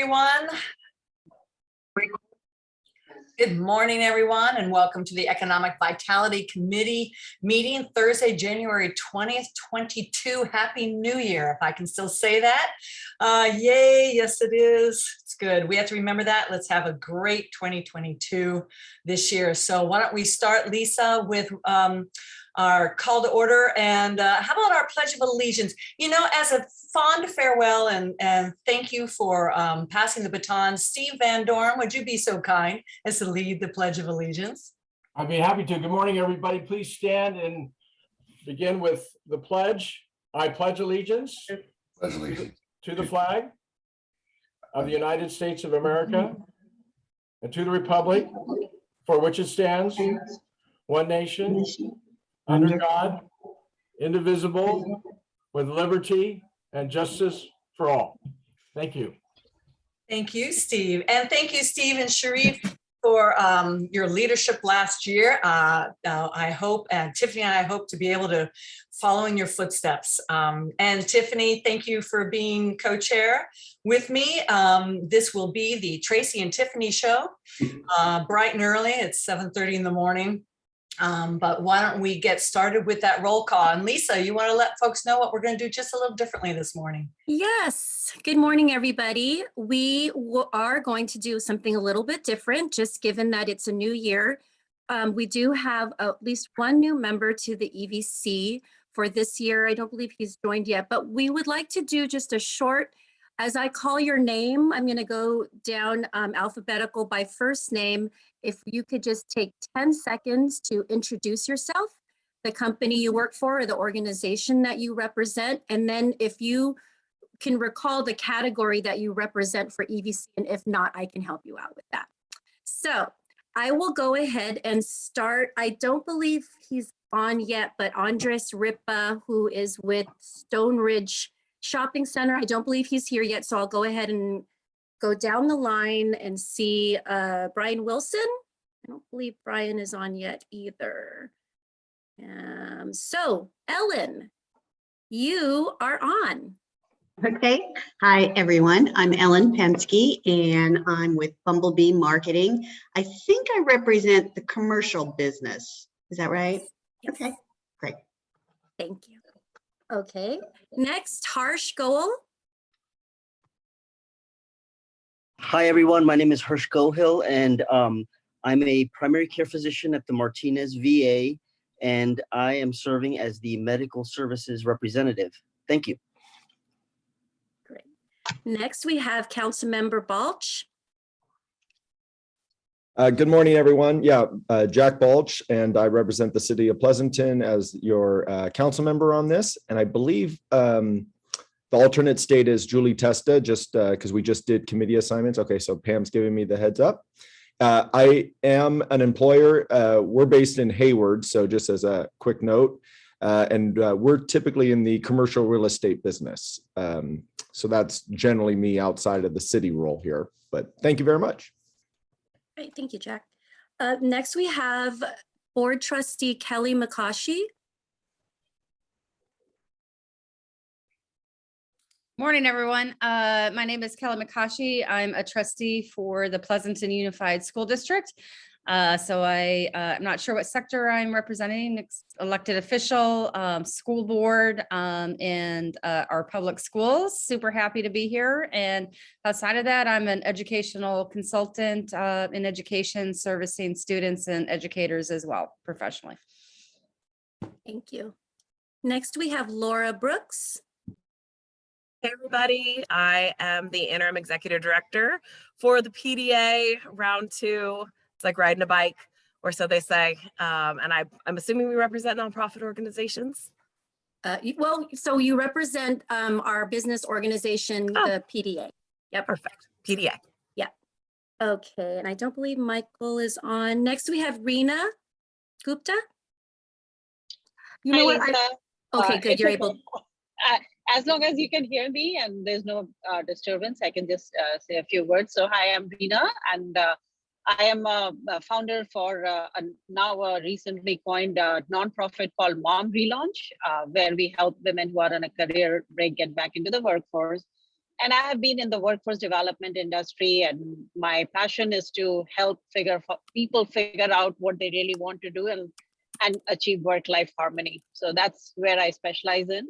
Everyone. Good morning, everyone, and welcome to the Economic Vitality Committee meeting Thursday, January 20th, 22. Happy New Year, if I can still say that. Yay, yes, it is. It's good. We have to remember that. Let's have a great 2022 this year. So why don't we start, Lisa, with our call to order, and how about our Pledge of Allegiance? You know, as a fond farewell and thank you for passing the baton, Steve Van Dorn, would you be so kind as to lead the Pledge of Allegiance? I'd be happy to. Good morning, everybody. Please stand and begin with the pledge. I pledge allegiance to the flag of the United States of America and to the republic for which it stands, one nation, under God, indivisible, with liberty and justice for all. Thank you. Thank you, Steve. And thank you, Steve and Sharif, for your leadership last year. I hope, and Tiffany and I hope to be able to follow in your footsteps. And Tiffany, thank you for being co-chair with me. This will be the Tracy and Tiffany show, bright and early. It's 7:30 in the morning. But why don't we get started with that roll call? And Lisa, you want to let folks know what we're going to do just a little differently this morning? Yes. Good morning, everybody. We are going to do something a little bit different, just given that it's a new year. We do have at least one new member to the EVC for this year. I don't believe he's joined yet, but we would like to do just a short, as I call your name, I'm going to go down alphabetical by first name. If you could just take 10 seconds to introduce yourself, the company you work for, or the organization that you represent, and then if you can recall the category that you represent for EVC, and if not, I can help you out with that. So I will go ahead and start. I don't believe he's on yet, but Andres Ripa, who is with Stone Ridge Shopping Center, I don't believe he's here yet, so I'll go ahead and go down the line and see Brian Wilson. I don't believe Brian is on yet either. So Ellen, you are on. Okay. Hi, everyone. I'm Ellen Pensky, and I'm with Bumblebee Marketing. I think I represent the commercial business. Is that right? Yes. Okay, great. Thank you. Okay. Next, Harsh Goel. Hi, everyone. My name is Harsh Gohil, and I'm a primary care physician at the Martinez VA, and I am serving as the medical services representative. Thank you. Great. Next, we have Councilmember Balch. Good morning, everyone. Yeah, Jack Balch, and I represent the city of Pleasanton as your council member on this. And I believe the alternate state is Julie Testa, just because we just did committee assignments. Okay, so Pam's giving me the heads up. I am an employer. We're based in Hayward, so just as a quick note, and we're typically in the commercial real estate business. So that's generally me outside of the city role here, but thank you very much. Great, thank you, Jack. Next, we have Board Trustee Kelly McCaughey. Morning, everyone. My name is Kelly McCaughey. I'm a trustee for the Pleasanton Unified School District. So I'm not sure what sector I'm representing, elected official, school board, and our public schools. Super happy to be here. And outside of that, I'm an educational consultant in education, servicing students and educators as well, professionally. Thank you. Next, we have Laura Brooks. Hey, everybody. I am the interim executive director for the PDA round 2. It's like riding a bike, or so they say. And I'm assuming we represent nonprofit organizations. Well, so you represent our business organization, the PDA. Yep. Perfect. PDA. Yeah. Okay. And I don't believe Michael is on. Next, we have Rina Gupta. You know what? Okay, good. You're able. As long as you can hear me and there's no disturbance, I can just say a few words. So hi, I'm Rina, and I am a founder for now a recently coined nonprofit called Mom Relaunch, where we help women who are on a career break get back into the workforce. And I have been in the workforce development industry, and my passion is to help people figure out what they really want to do and achieve work-life harmony. So that's where I specialize in.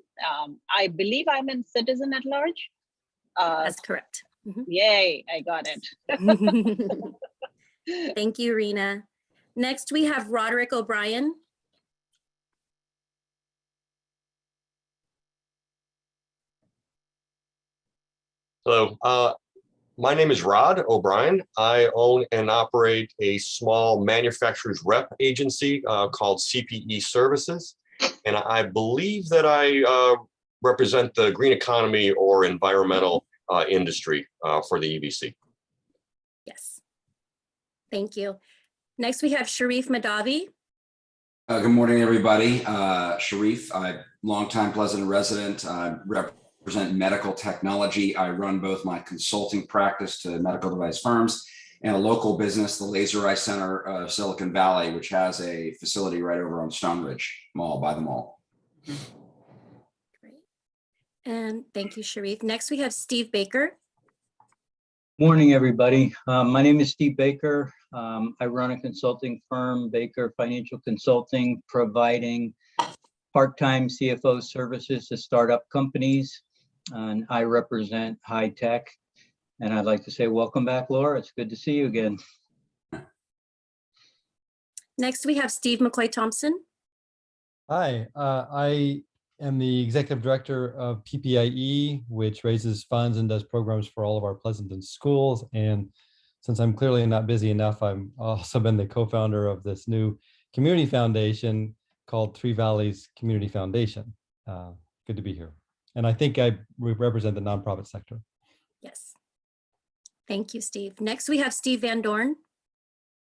I believe I'm in citizen at large. That's correct. Mhm. Yay, I got it. Thank you, Rina. Next, we have Roderick O'Brien. Hello, my name is Rod O'Brien. I own and operate a small manufacturer's rep agency called CPE Services. And I believe that I represent the green economy or environmental industry for the EVC. Yes. Thank you. Next, we have Sharif Madavi. Good morning, everybody. Sharif, I'm longtime Pleasant resident. I represent medical technology. I run both my consulting practice to medical device firms and a local business, the Laser Eye Center of Silicon Valley, which has a facility right over on Stone Ridge Mall by the mall. Great. And thank you, Sharif. Next, we have Steve Baker. Morning, everybody. My name is Steve Baker. I run a consulting firm, Baker Financial Consulting, providing part-time CFO services to startup companies. And I represent high tech. And I'd like to say, welcome back, Laura. It's good to see you again. Next, we have Steve Mcclay Thompson. Hi, I am the executive director of PPIE, which raises funds and does programs for all of our Pleasanton schools. And since I'm clearly not busy enough, I'm also been the co-founder of this new community foundation called Three Valleys Community Foundation. Good to be here. And I think I represent the nonprofit sector. Yes. Thank you, Steve. Next, we have Steve Van Dorn.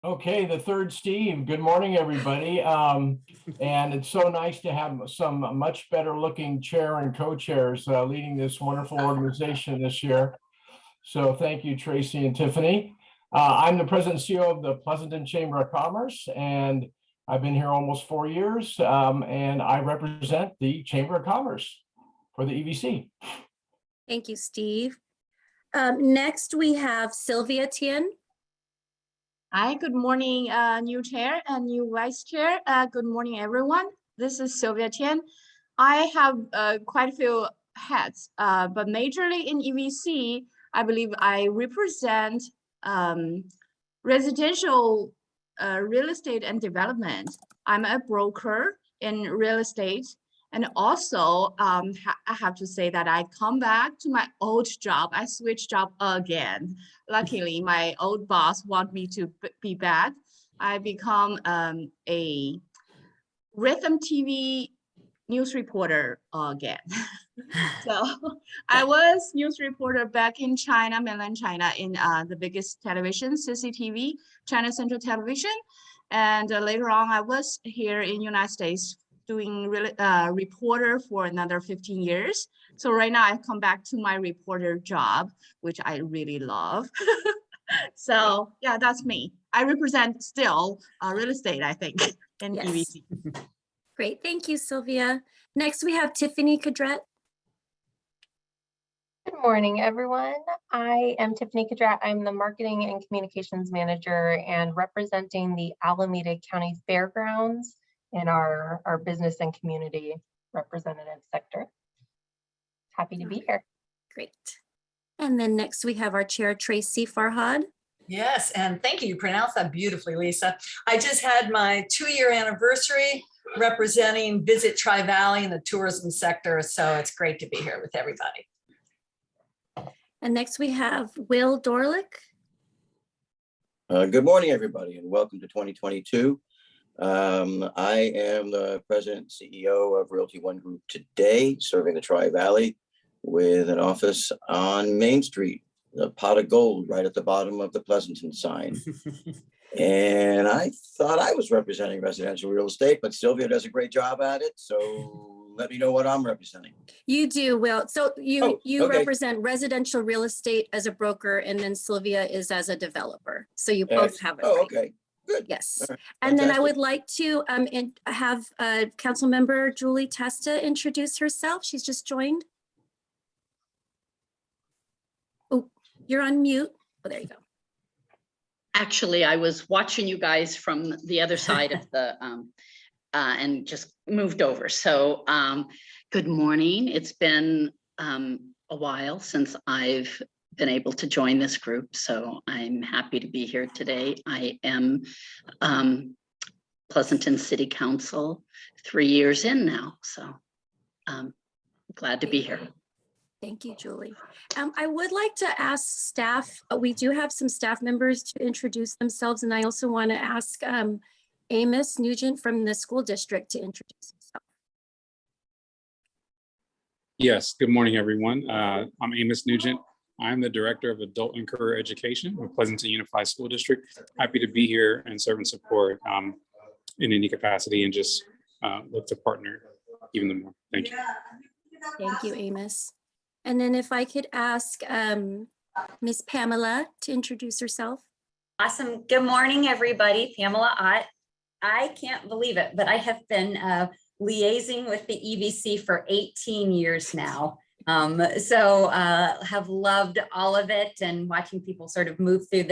Okay, the third Steve. Good morning, everybody. And it's so nice to have some much better looking chair and co-chairs leading this wonderful organization this year. So thank you, Tracy and Tiffany. I'm the president and CEO of the Pleasanton Chamber of Commerce, and I've been here almost 4 years, and I represent the Chamber of Commerce for the EVC. Thank you, Steve. Next, we have Sylvia Tien. Hi, good morning, new chair and new vice chair. Good morning, everyone. This is Sylvia Tien. I have quite a few hats, but majorly in EVC, I believe I represent residential real estate and development. I'm a broker in real estate. And also, I have to say that I come back to my old job. I switched job again. Luckily, my old boss want me to be back. I become a Rhythm TV news reporter again. So I was news reporter back in China, mainland China, in the biggest television, CCTV, China Central Television. And later on, I was here in United States doing reporter for another 15 years. So right now I've come back to my reporter job, which I really love. So yeah, that's me. I represent still real estate, I think, in EVC. Great, thank you, Sylvia. Next, we have Tiffany Cadret. Good morning, everyone. I am Tiffany Cadret. I'm the Marketing and Communications Manager and representing the Alameda County Fairgrounds in our business and community representative sector. Happy to be here. Great. And then next we have our chair, Tracy Farhad. Yes, and thank you. You pronounced that beautifully, Lisa. I just had my 2-year anniversary representing Visit Tri-Valley in the tourism sector. So it's great to be here with everybody. And next we have Will Dorlick. Good morning, everybody, and welcome to 2022. I am the president and CEO of Realty One Group today, serving the Tri-Valley with an office on Main Street, the pot of gold right at the bottom of the Pleasanton sign. And I thought I was representing residential real estate, but Sylvia does a great job at it. So let me know what I'm representing. You do, Will. So you okay. represent residential real estate as a broker, and then Sylvia is as a developer. So you both have it. Oh, right. okay. Good. Yes. Right. And then I Fantastic. would like to have council member Julie Testa introduce herself. She's just joined. You're on mute. Oh, there you go. Actually, I was watching you guys from the other side of the, and just moved over. So good morning. It's been a while since I've been able to join this group. So I'm happy to be here today. I am Pleasanton City Council 3 years in now. So glad to be here. Thank you, Julie. I would like to ask staff, we do have some staff members to introduce themselves, and I also want to ask Amos Nugent from the school district to introduce himself. Yes, good morning, everyone. I'm Amos Nugent. I'm the Director of Adult and Career Education with Pleasanton Unified School District. Happy to be here and serve and support in any capacity, and just look to partner even more. Thank you. Thank you, Amos. And then if I could ask Miss Pamela to introduce herself. Awesome. Good morning, everybody. Pamela Ott. I can't believe it, but I have been liaising with the EVC for 18 years now. So have loved all of it and watching people sort of move through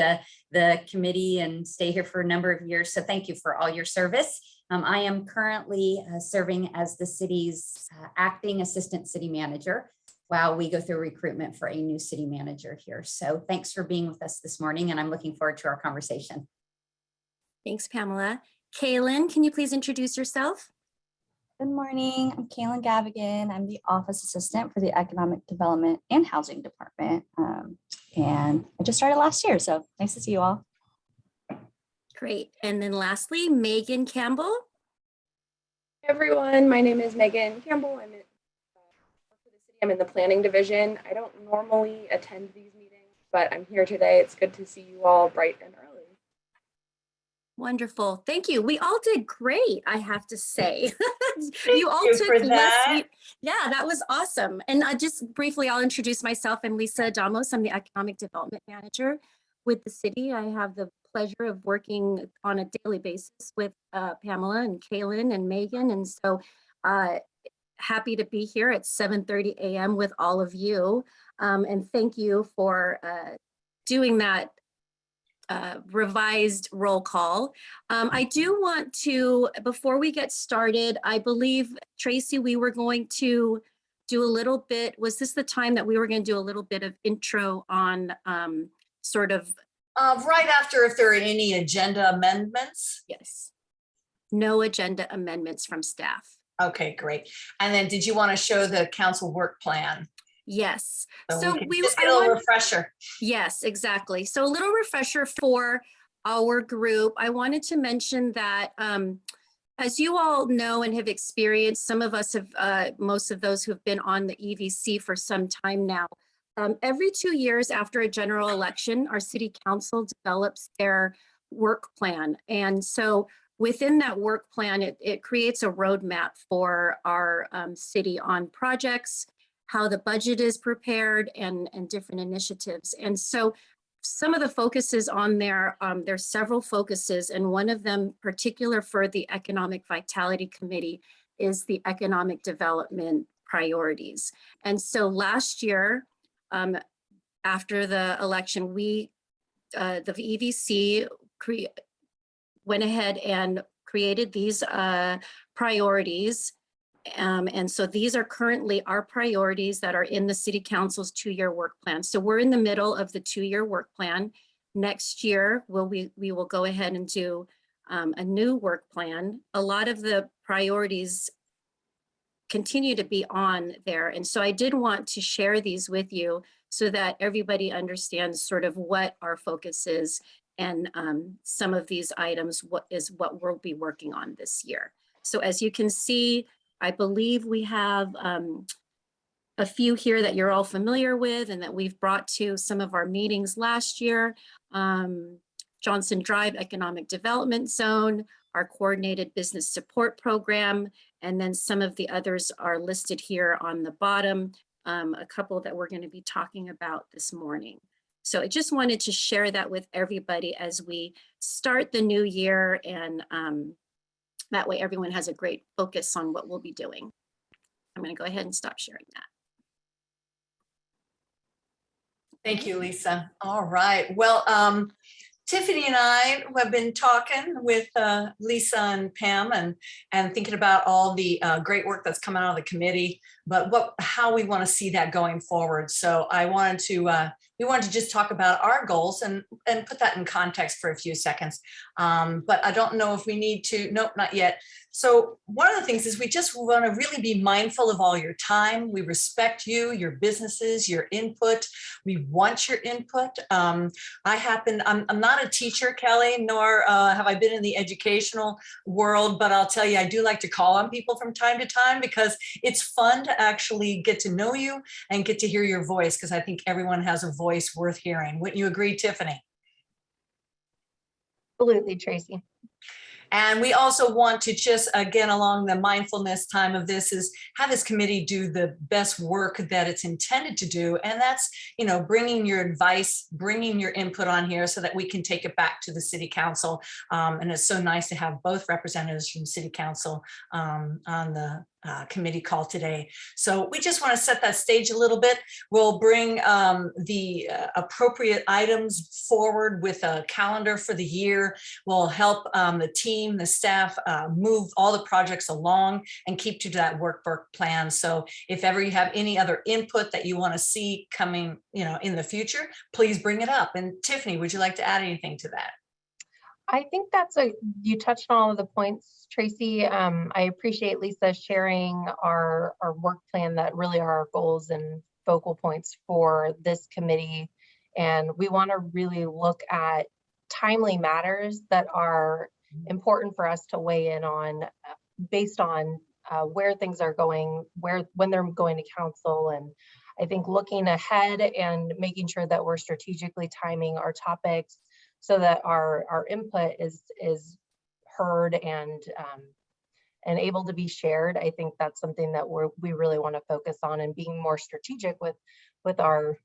the committee and stay here for a number of years. So thank you for all your service. I am currently serving as the city's acting assistant city manager while we go through recruitment for a new city manager here. So thanks for being with us this morning, and I'm looking forward to our conversation. Thanks, Pamela. Kaylin, can you please introduce yourself? Good morning, I'm Kaylin Gavigan. I'm the office assistant for the Economic Development and Housing Department. And I just started last year, so nice to see you all. Great. And then lastly, Megan Campbell. Hey everyone, my name is Megan Campbell. I'm in the planning division. I don't normally attend these meetings, but I'm here today. It's good to see you all bright and early. Wonderful. Thank you. We all did great, I have to say. You all you took for less. that. Yeah, that was awesome. And just briefly, I'll introduce myself. I'm Lisa Adamos. I'm the Economic Development Manager with the city. I have the pleasure of working on a daily basis with Pamela and Kaylin and Megan. And so happy to be here at 7:30 a.m. with all of you. And thank you for doing that revised roll call. I do want to, before we get started, I believe, Tracy, we were going to do a little bit, was this the time that we were going to do a little bit of intro on sort of right after, if there are any agenda amendments? Yes. No agenda amendments from staff. Okay, great. And then did you want to show the council work plan? Yes. So we just get a little refresher. Yes, exactly. So a little refresher for our group. I wanted to mention that as you all know and have experienced, some of us have, most of those who have been on the EVC for some time now, every 2 years after a general election, our city council develops their work plan. And so within that work plan, it creates a roadmap for our city on projects, how the budget is prepared, and different initiatives. And so some of the focuses on there, there's several focuses, and one of them particular for the Economic Vitality Committee is the economic development priorities. And so last year, after the election, the EVC went ahead and created these priorities. And so these are currently our priorities that are in the city council's 2-year work plan. So we're in the middle of the 2-year work plan. Next year, we will go ahead and do a new work plan. A lot of the priorities continue to be on there. And so I did want to share these with you so that everybody understands sort of what our focus is and some of these items, what we'll be working on this year. So as you can see, I believe we have a few here that you're all familiar with and that we've brought to some of our meetings last year. Johnson Drive Economic Development Zone, our Coordinated Business Support Program, and then some of the others are listed here on the bottom, a couple that we're going to be talking about this morning. So I just wanted to share that with everybody as we start the new year, and that way everyone has a great focus on what we'll be doing. I'm going to go ahead and stop sharing that. Thank you, Lisa. All right. Well, Tiffany and I have been talking with Lisa and Pam and thinking about all the great work that's come out of the committee, but how we want to see that going forward. So we wanted to just talk about our goals and put that in context for a few seconds. But I don't know if we need to, nope, not yet. So one of the things is we just want to really be mindful of all your time. We respect you, your businesses, your input. We want your input. I'm not a teacher, Kelly, nor have I been in the educational world, but I'll tell you, I do like to call on people from time to time because it's fun to actually get to know you and get to hear your voice, because I think everyone has a voice worth hearing. Wouldn't you agree, Tiffany? Absolutely, Tracy. And we also want to just, again, along the mindfulness time of this, is have this committee do the best work that it's intended to do. And that's, bringing your advice, bringing your input on here so that we can take it back to the city council. And it's so nice to have both representatives from city council on the committee call today. So we just want to set that stage a little bit. We'll bring the appropriate items forward with a calendar for the year. We'll help the team, the staff move all the projects along and keep to that workbook plan. So if ever you have any other input that you want to see coming, in the future, please bring it up. And Tiffany, would you like to add anything to that? I think you touched on all of the points, Tracy. I appreciate Lisa sharing our work plan that really are our goals and focal points for this committee. And we want to really look at timely matters that are important for us to weigh in on based on where things are going, when they're going to council. And I think looking ahead and making sure that we're strategically timing our topics so that our input is heard and able to be shared. I think that's something that we really want to focus on, and being more strategic with our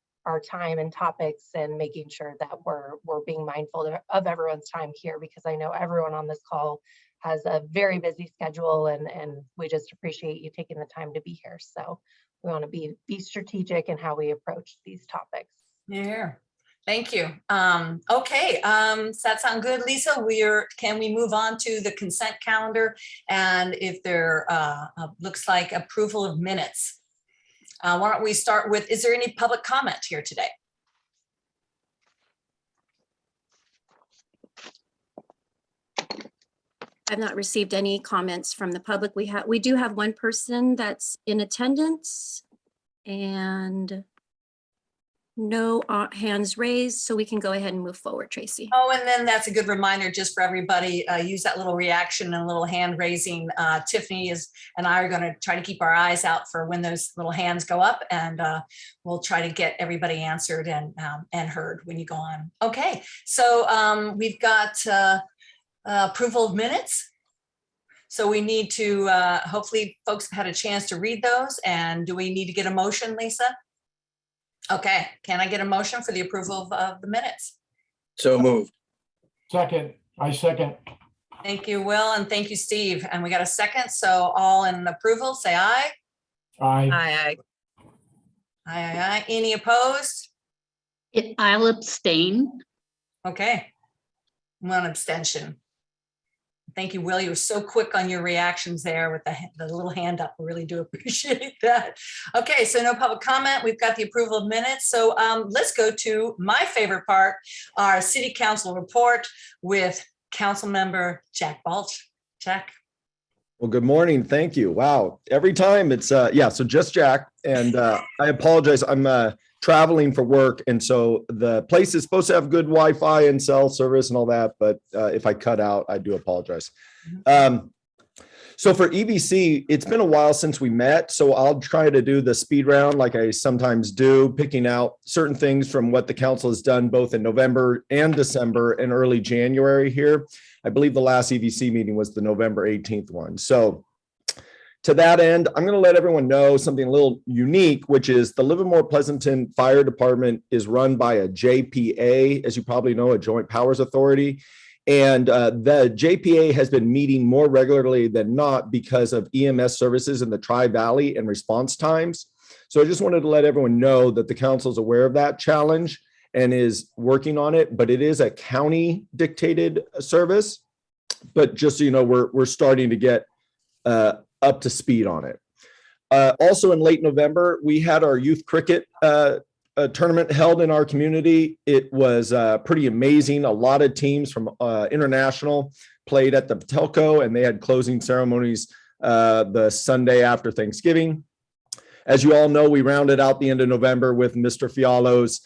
time and topics, and making sure that we're being mindful of everyone's time here, because I know everyone on this call has a very busy schedule, and we just appreciate you taking the time to be here. So we want to be strategic in how we approach these topics. Yeah. Thank you. Okay, does that sound good, Lisa? Can we move on to the consent calendar? And if there looks like approval of minutes, why don't we start with, is there any public comment here today? I've not received any comments from the public. We do have one person that's in attendance and no hands raised, so we can go ahead and move forward, Tracy. Oh, and then that's a good reminder just for everybody, use that little reaction and little hand raising. Tiffany and I are going to try to keep our eyes out for when those little hands go up, and we'll try to get everybody answered and heard when you go on. Okay, so we've got approval of minutes. So we need to, hopefully folks have had a chance to read those. And do we need to get a motion, Lisa? Okay, can I get a motion for the approval of the minutes? So moved. Second, I second. Thank you, Will, and thank you, Steve. And we got a second, so all in approval, say aye. Aye. Aye. Aye, aye, aye. Any opposed? I'll abstain. Okay, one abstention. Thank you, Will. You were so quick on your reactions there with the little hand up. We really do appreciate that. Okay, so no public comment. We've got the approval of minutes. So let's go to my favorite part, our city council report with council member Jack Balch. Jack. Well, good morning. Thank you. Wow. Every time it's, so just Jack. And I apologize. I'm traveling for work. And so the place is supposed to have good Wi-Fi and cell service and all that. But if I cut out, I do apologize. So for EBC, it's been a while since we met. So I'll try to do the speed round like I sometimes do, picking out certain things from what the council has done both in November and December and early January here. I believe the last EBC meeting was the November 18th one. So to that end, I'm going to let everyone know something a little unique, which is the Livermore Pleasanton Fire Department is run by a JPA, as you probably know, a Joint Powers Authority. And the JPA has been meeting more regularly than not because of EMS services in the Tri-Valley and response times. So I just wanted to let everyone know that the council is aware of that challenge and is working on it, but it is a county dictated service. But just so you know, we're starting to get up to speed on it. Also in late November, we had our youth cricket tournament held in our community. It was pretty amazing. A lot of teams from international played at the Patelco, and they had closing ceremonies the Sunday after Thanksgiving. As you all know, we rounded out the end of November with Mr. Fialo's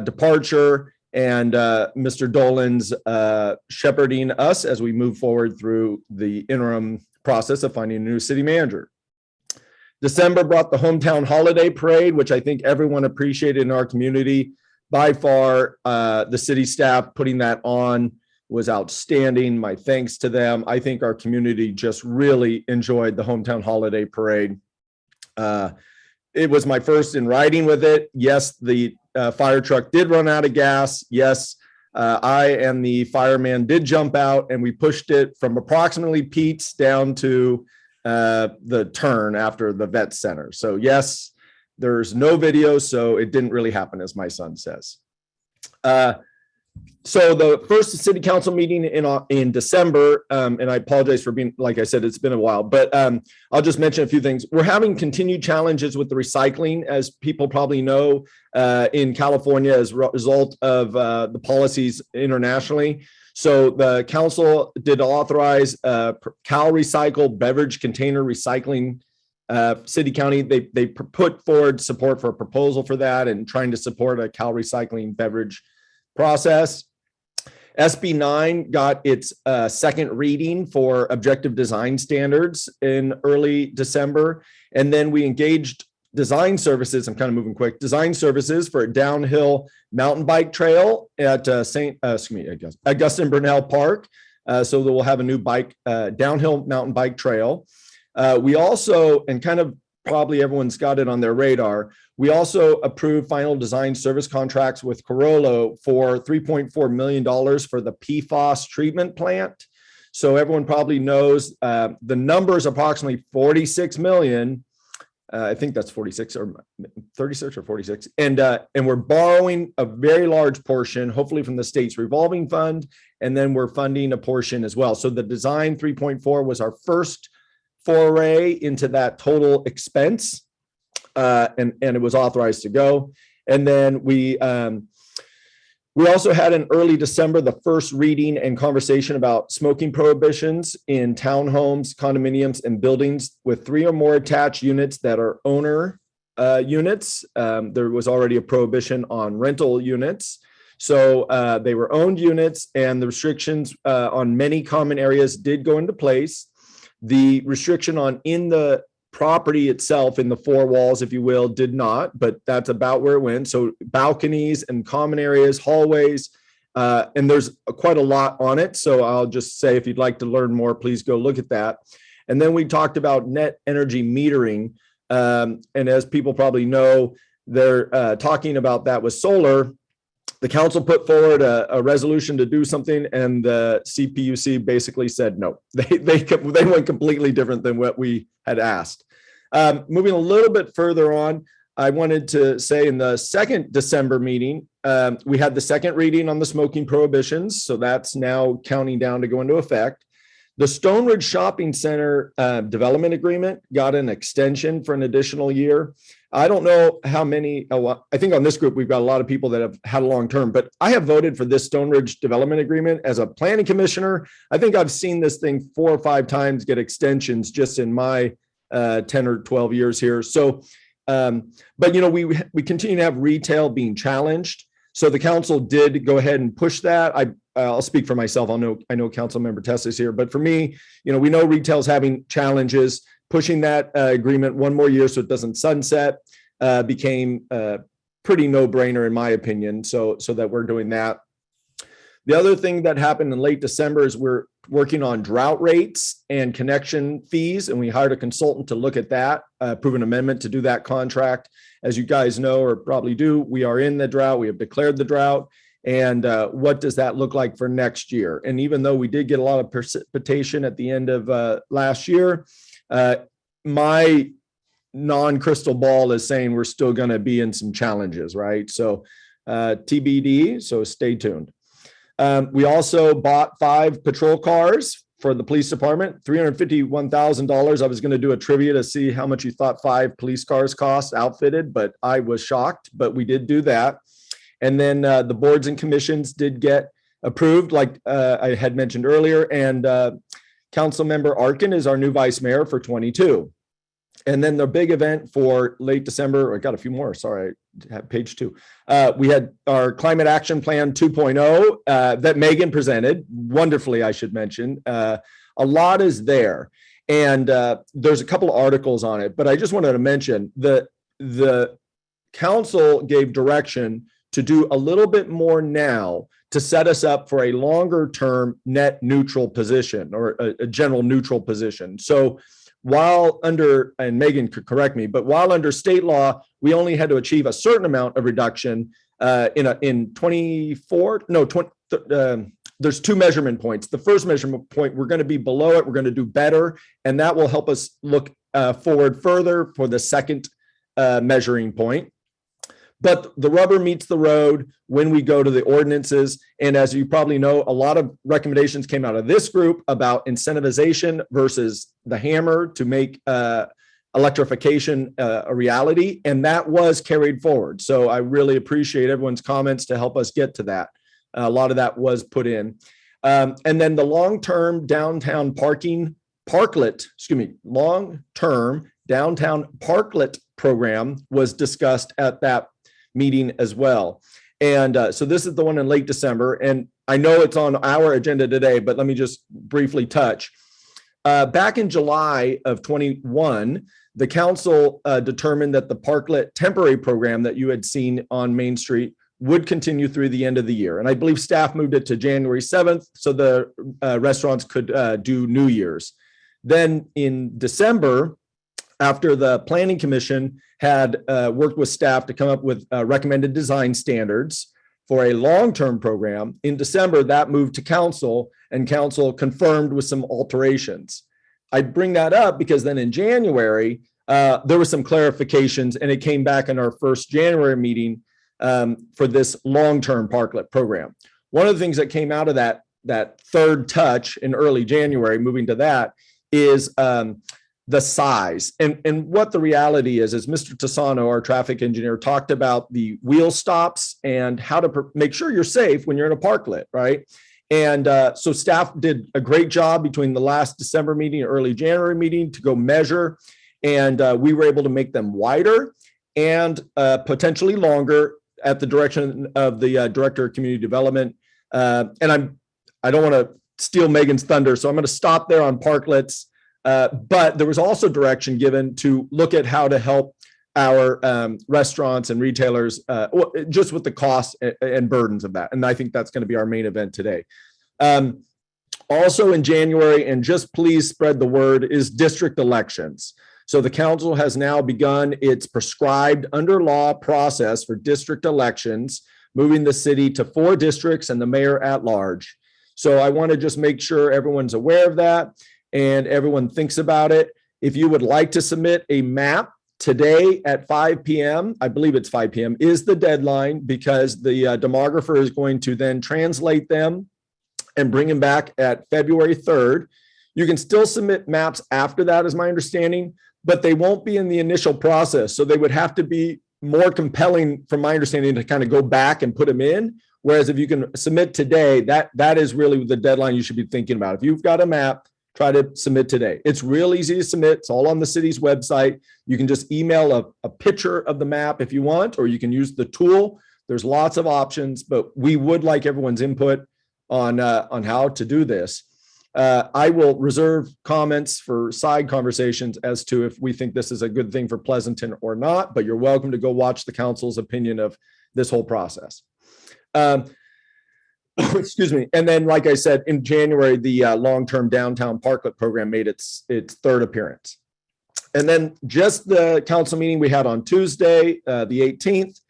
departure and Mr. Dolan's shepherding us as we move forward through the interim process of finding a new city manager. December brought the hometown holiday parade, which I think everyone appreciated in our community. By far, the city staff putting that on was outstanding. My thanks to them. I think our community just really enjoyed the hometown holiday parade. It was my first in riding with it. Yes, the fire truck did run out of gas. Yes, I and the fireman did jump out, and we pushed it from approximately Pete's down to the turn after the vet center. So yes, there's no video, so it didn't really happen, as my son says. So the first city council meeting in December, and I apologize for being, like I said, it's been a while, but I'll just mention a few things. We're having continued challenges with the recycling, as people probably know, in California as a result of the policies internationally. So the council did authorize Cal Recycle beverage container recycling. City County, they put forward support for a proposal for that and trying to support a Cal Recycling beverage process. SB 9 got its second reading for objective design standards in early December. And then we engaged design services. I'm kind of moving quick. Design services for a downhill mountain bike trail at Augustine Burnell Park. So that we'll have a new downhill mountain bike trail. We also, and kind of probably everyone's got it on their radar, we also approved final design service contracts with Carollo for $3.4 million for the PFAS treatment plant. So everyone probably knows the number is approximately 46 million. I think that's 46 or 36 or 46. And we're borrowing a very large portion, hopefully from the state's revolving fund. And then we're funding a portion as well. So the design 3.4 was our first foray into that total expense. And it was authorized to go. And then we also had in early December the first reading and conversation about smoking prohibitions in townhomes, condominiums, and buildings with 3 or more attached units that are owner units. There was already a prohibition on rental units. So they were owned units, and the restrictions on many common areas did go into place. The restriction on in the property itself, in the 4 walls, if you will, did not, but that's about where it went. So balconies and common areas, hallways, and there's quite a lot on it. So I'll just say, if you'd like to learn more, please go look at that. And then we talked about net energy metering. And as people probably know, they're talking about that with solar. The council put forward a resolution to do something, and the CPUC basically said no. They went completely different than what we had asked. Moving a little bit further on, I wanted to say in the second December meeting, we had the second reading on the smoking prohibitions. So that's now counting down to go into effect. The Stone Ridge Shopping Center development agreement got an extension for an additional year. I don't know how many, I think on this group, we've got a lot of people that have had a long term, but I have voted for this Stone Ridge development agreement as a planning commissioner. I think I've seen this thing 4 or 5 times get extensions just in my 10 or 12 years here. So, but you know, we continue to have retail being challenged. So the council did go ahead and push that. I'll speak for myself. I know Council Member Tess is here, but for me, you know, we know retail's having challenges. Pushing that agreement 1 more year so it doesn't sunset became pretty no-brainer in my opinion. So that we're doing that. The other thing that happened in late December is we're working on drought rates and connection fees, and we hired a consultant to look at that, approve an amendment to do that contract. As you guys know, or probably do, we are in the drought. We have declared the drought. And what does that look like for next year? And even though we did get a lot of precipitation at the end of last year, my non-crystal ball is saying we're still going to be in some challenges, right? So TBD, so stay tuned. We also bought 5 patrol cars for the police department, $351,000. I was going to do a trivia to see how much you thought 5 police cars cost outfitted, but I was shocked, but we did do that. And then the boards and commissions did get approved, like I had mentioned earlier, and Councilmember Arkin is our new vice mayor for 22. And then the big event for late December, I got a few more, sorry, I have page 2. We had our Climate Action Plan 2.0 that Megan presented, wonderfully, I should mention. A lot is there. And there's a couple of articles on it, but I just wanted to mention that the council gave direction to do a little bit more now to set us up for a longer term net neutral position, or a general neutral position. So while under, and Megan could correct me, but while under state law, we only had to achieve a certain amount of reduction in 24, no, 20, there's 2 measurement points. The first measurement point, we're going to be below it. We're going to do better. And that will help us look forward further for the second measuring point. But the rubber meets the road when we go to the ordinances. And as you probably know, a lot of recommendations came out of this group about incentivization versus the hammer to make electrification a reality. And that was carried forward. So I really appreciate everyone's comments to help us get to that. A lot of that was put in. And then the long-term downtown long-term downtown parklet program was discussed at that meeting as well. And so this is the one in late December. And I know it's on our agenda today, but let me just briefly touch. Back in July of 21, the council determined that the parklet temporary program that you had seen on Main Street would continue through the end of the year. And I believe staff moved it to January 7th so the restaurants could do New Year's. Then in December, after the Planning Commission had worked with staff to come up with recommended design standards for a long-term program, in December, that moved to council, and council confirmed with some alterations. I bring that up because then in January, there were some clarifications, and it came back in our first January meeting for this long-term parklet program. One of the things that came out of that third touch in early January, moving to that, is the size. And what the reality is Mr. Tassano, our traffic engineer, talked about the wheel stops and how to make sure you're safe when you're in a parklet, right? And so staff did a great job between the last December meeting and early January meeting to go measure. And we were able to make them wider and potentially longer at the direction of the Director of Community Development. And I don't want to steal Megan's thunder, so I'm going to stop there on parklets. But there was also direction given to look at how to help our restaurants and retailers just with the costs and burdens of that. And I think that's going to be our main event today. Also in January, and just please spread the word, is district elections. So the council has now begun its prescribed under law process for district elections, moving the city to 4 districts and the mayor at large. So I want to just make sure everyone's aware of that and everyone thinks about it. If you would like to submit a map today at 5 p.m., I believe it's 5 p.m., is the deadline, because the demographer is going to then translate them and bring them back at February 3rd. You can still submit maps after that, is my understanding, but they won't be in the initial process. So they would have to be more compelling, from my understanding, to kind of go back and put them in. Whereas if you can submit today, that is really the deadline you should be thinking about. If you've got a map, try to submit today. It's real easy to submit. It's all on the city's website. You can just email a picture of the map if you want, or you can use the tool. There's lots of options, but we would like everyone's input on how to do this. I will reserve comments for side conversations as to if we think this is a good thing for Pleasanton or not, but you're welcome to go watch the council's opinion of this whole process. Excuse me. And then, like I said, in January, the long-term downtown parklet program made its third appearance. And then just the council meeting we had on Tuesday, the 18th,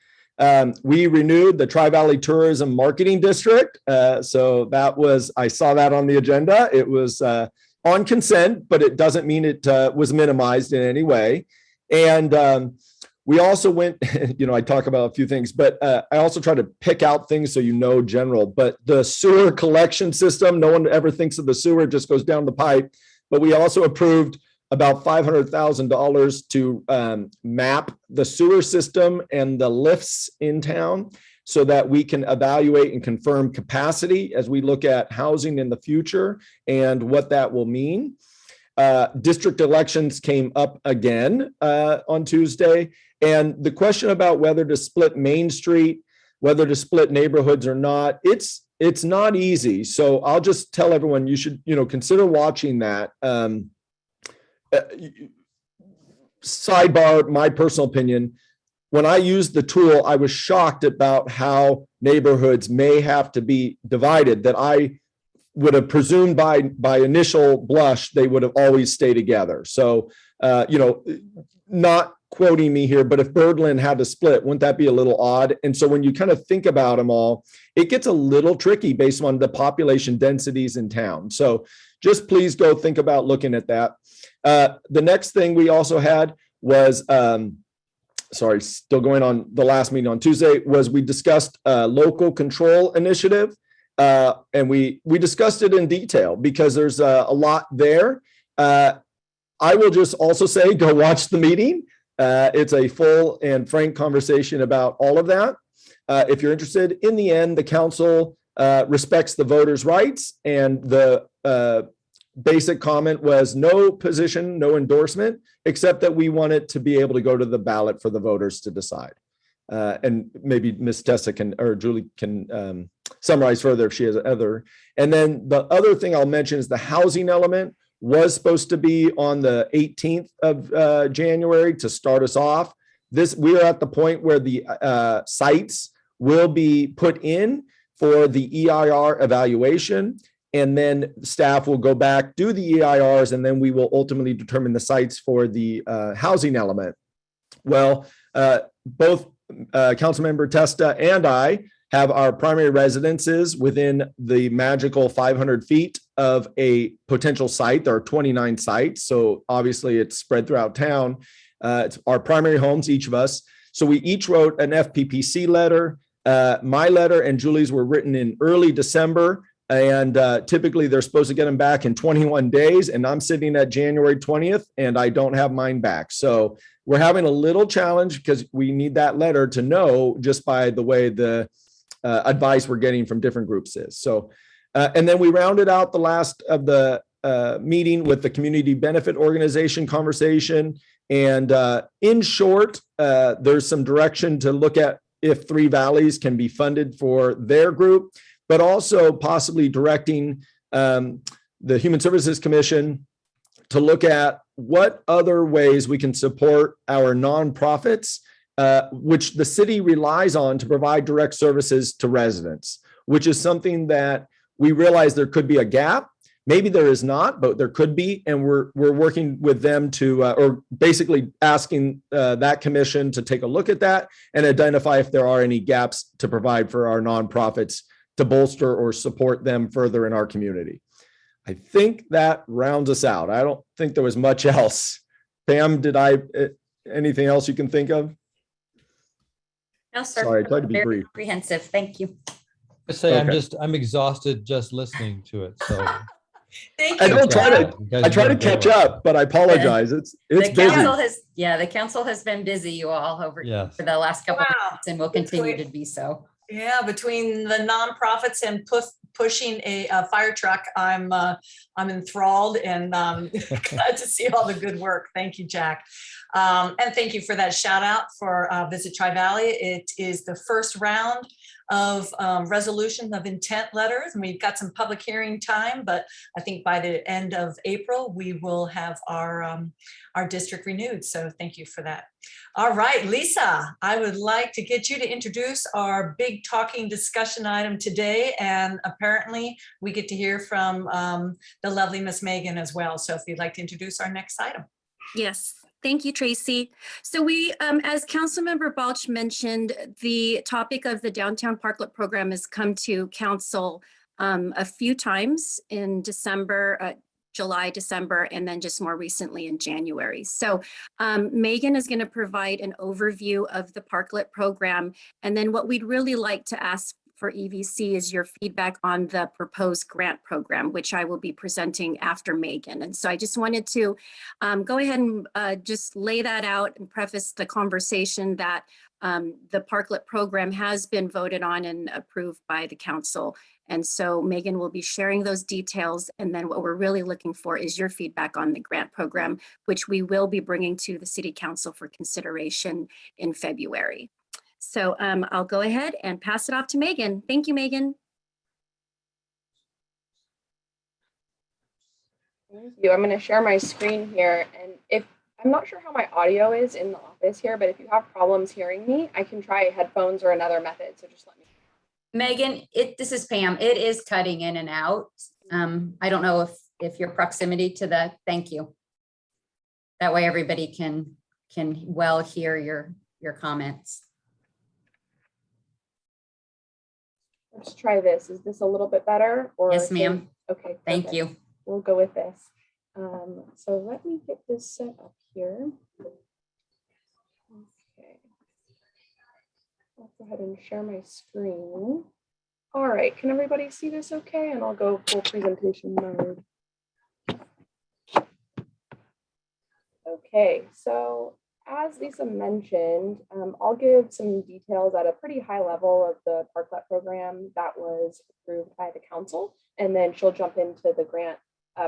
we renewed the Tri-Valley Tourism Marketing District. So that was, I saw that on the agenda. It was on consent, but it doesn't mean it was minimized in any way. And we also went, I talk about a few things, but I also try to pick out things so general. But the sewer collection system, no one ever thinks of the sewer, it just goes down the pipe. But we also approved about $500,000 to map the sewer system and the lifts in town so that we can evaluate and confirm capacity as we look at housing in the future and what that will mean. District elections came up again on Tuesday. And the question about whether to split Main Street, whether to split neighborhoods or not, it's not easy. So I'll just tell everyone you should, consider watching that. Sidebar, my personal opinion, when I used the tool, I was shocked about how neighborhoods may have to be divided, that I would have presumed by initial blush, they would have always stayed together. So, not quoting me here, but if Birdland had to split, wouldn't that be a little odd? And so when you kind of think about them all, it gets a little tricky based on the population densities in town. So just please go think about looking at that. The next thing we also had was, still going on the last meeting on Tuesday, was we discussed a local control initiative. And we discussed it in detail because there's a lot there. I will just also say, go watch the meeting. It's a full and frank conversation about all of that. If you're interested, in the end, the council respects the voters' rights, and the basic comment was no position, no endorsement, except that we want it to be able to go to the ballot for the voters to decide. And maybe Ms. Tessa or Julie can summarize further if she has other. And then the other thing I'll mention is the housing element was supposed to be on the 18th of January to start us off. We are at the point where the sites will be put in for the EIR evaluation, and then staff will go back, do the EIRs, and then we will ultimately determine the sites for the housing element. Well, both Councilmember Testa and I have our primary residences within the magical 500 feet of a potential site. There are 29 sites, so obviously it's spread throughout town. It's our primary homes, each of us. So we each wrote an FPPC letter. My letter and Julie's were written in early December, and typically they're supposed to get them back in 21 days, and I'm sitting at January 20th, and I don't have mine back. So we're having a little challenge because we need that letter to know just by the way the advice we're getting from different groups is. So, and then we rounded out the last of the meeting with the community benefit organization conversation. And in short, there's some direction to look at if Three Valleys can be funded for their group, but also possibly directing the Human Services Commission to look at what other ways we can support our nonprofits, which the city relies on to provide direct services to residents, which is something that we realize there could be a gap. Maybe there is not, but there could be. And we're working with them to, or basically asking that commission to take a look at that and identify if there are any gaps to provide for our nonprofits to bolster or support them further in our community. I think that rounds us out. I don't think there was much else. Pam, anything else you can think of? No, sir. Sorry, I tried to be Very brief. comprehensive. Thank you. I say Okay. I'm exhausted just listening to it. So Thank I you. don't try Jack. to catch up, but I apologize. It's The council busy. the council has been busy, you all, Yes. for the last couple of Wow. months, and will continue to be so. Yeah, between the nonprofits and pushing a fire truck, I'm enthralled and glad to see all the good work. Thank you, Jack. And thank you for that shout out for Visit Tri-Valley. It is the first round of resolution of intent letters, and we've got some public hearing time, but I think by the end of April, we will have our district renewed. So thank you for that. All right, Lisa, I would like to get you to introduce our big talking discussion item today. And apparently we get to hear from the lovely Miss Megan as well. So if you'd like to introduce our next item. Yes, thank you, Tracy. So we, as Councilmember Balch mentioned, the topic of the Downtown Parklet program has come to council a few times in December, July, December, and then just more recently in January. So Megan is going to provide an overview of the Parklet program. And then what we'd really like to ask for EVC is your feedback on the proposed grant program, which I will be presenting after Megan. And so I just wanted to go ahead and just lay that out and preface the conversation that the Parklet program has been voted on and approved by the council. And so Megan will be sharing those details. And then what we're really looking for is your feedback on the grant program, which we will be bringing to the City Council for consideration in February. So I'll go ahead and pass it off to Megan. Thank you, Megan. Thank you. I'm going to share my screen here. And if I'm not sure how my audio is in the office here, but if you have problems hearing me, I can try headphones or another method. So just let me know. Megan, this is Pam. It is cutting in and out. I don't know if your proximity to the, thank you. That way everybody can well hear your comments. Let's try this. Is this a little bit better? Or yes, ma'am. Okay. Thank perfect. you. We'll go with this. So let me get this set up here. Okay. I'll go ahead and share my screen. All right. Can everybody see this okay? And I'll go full presentation mode. Okay. So as Lisa mentioned, I'll give some details at a pretty high level of the Parklet program that was approved by the council, and then she'll jump into the grant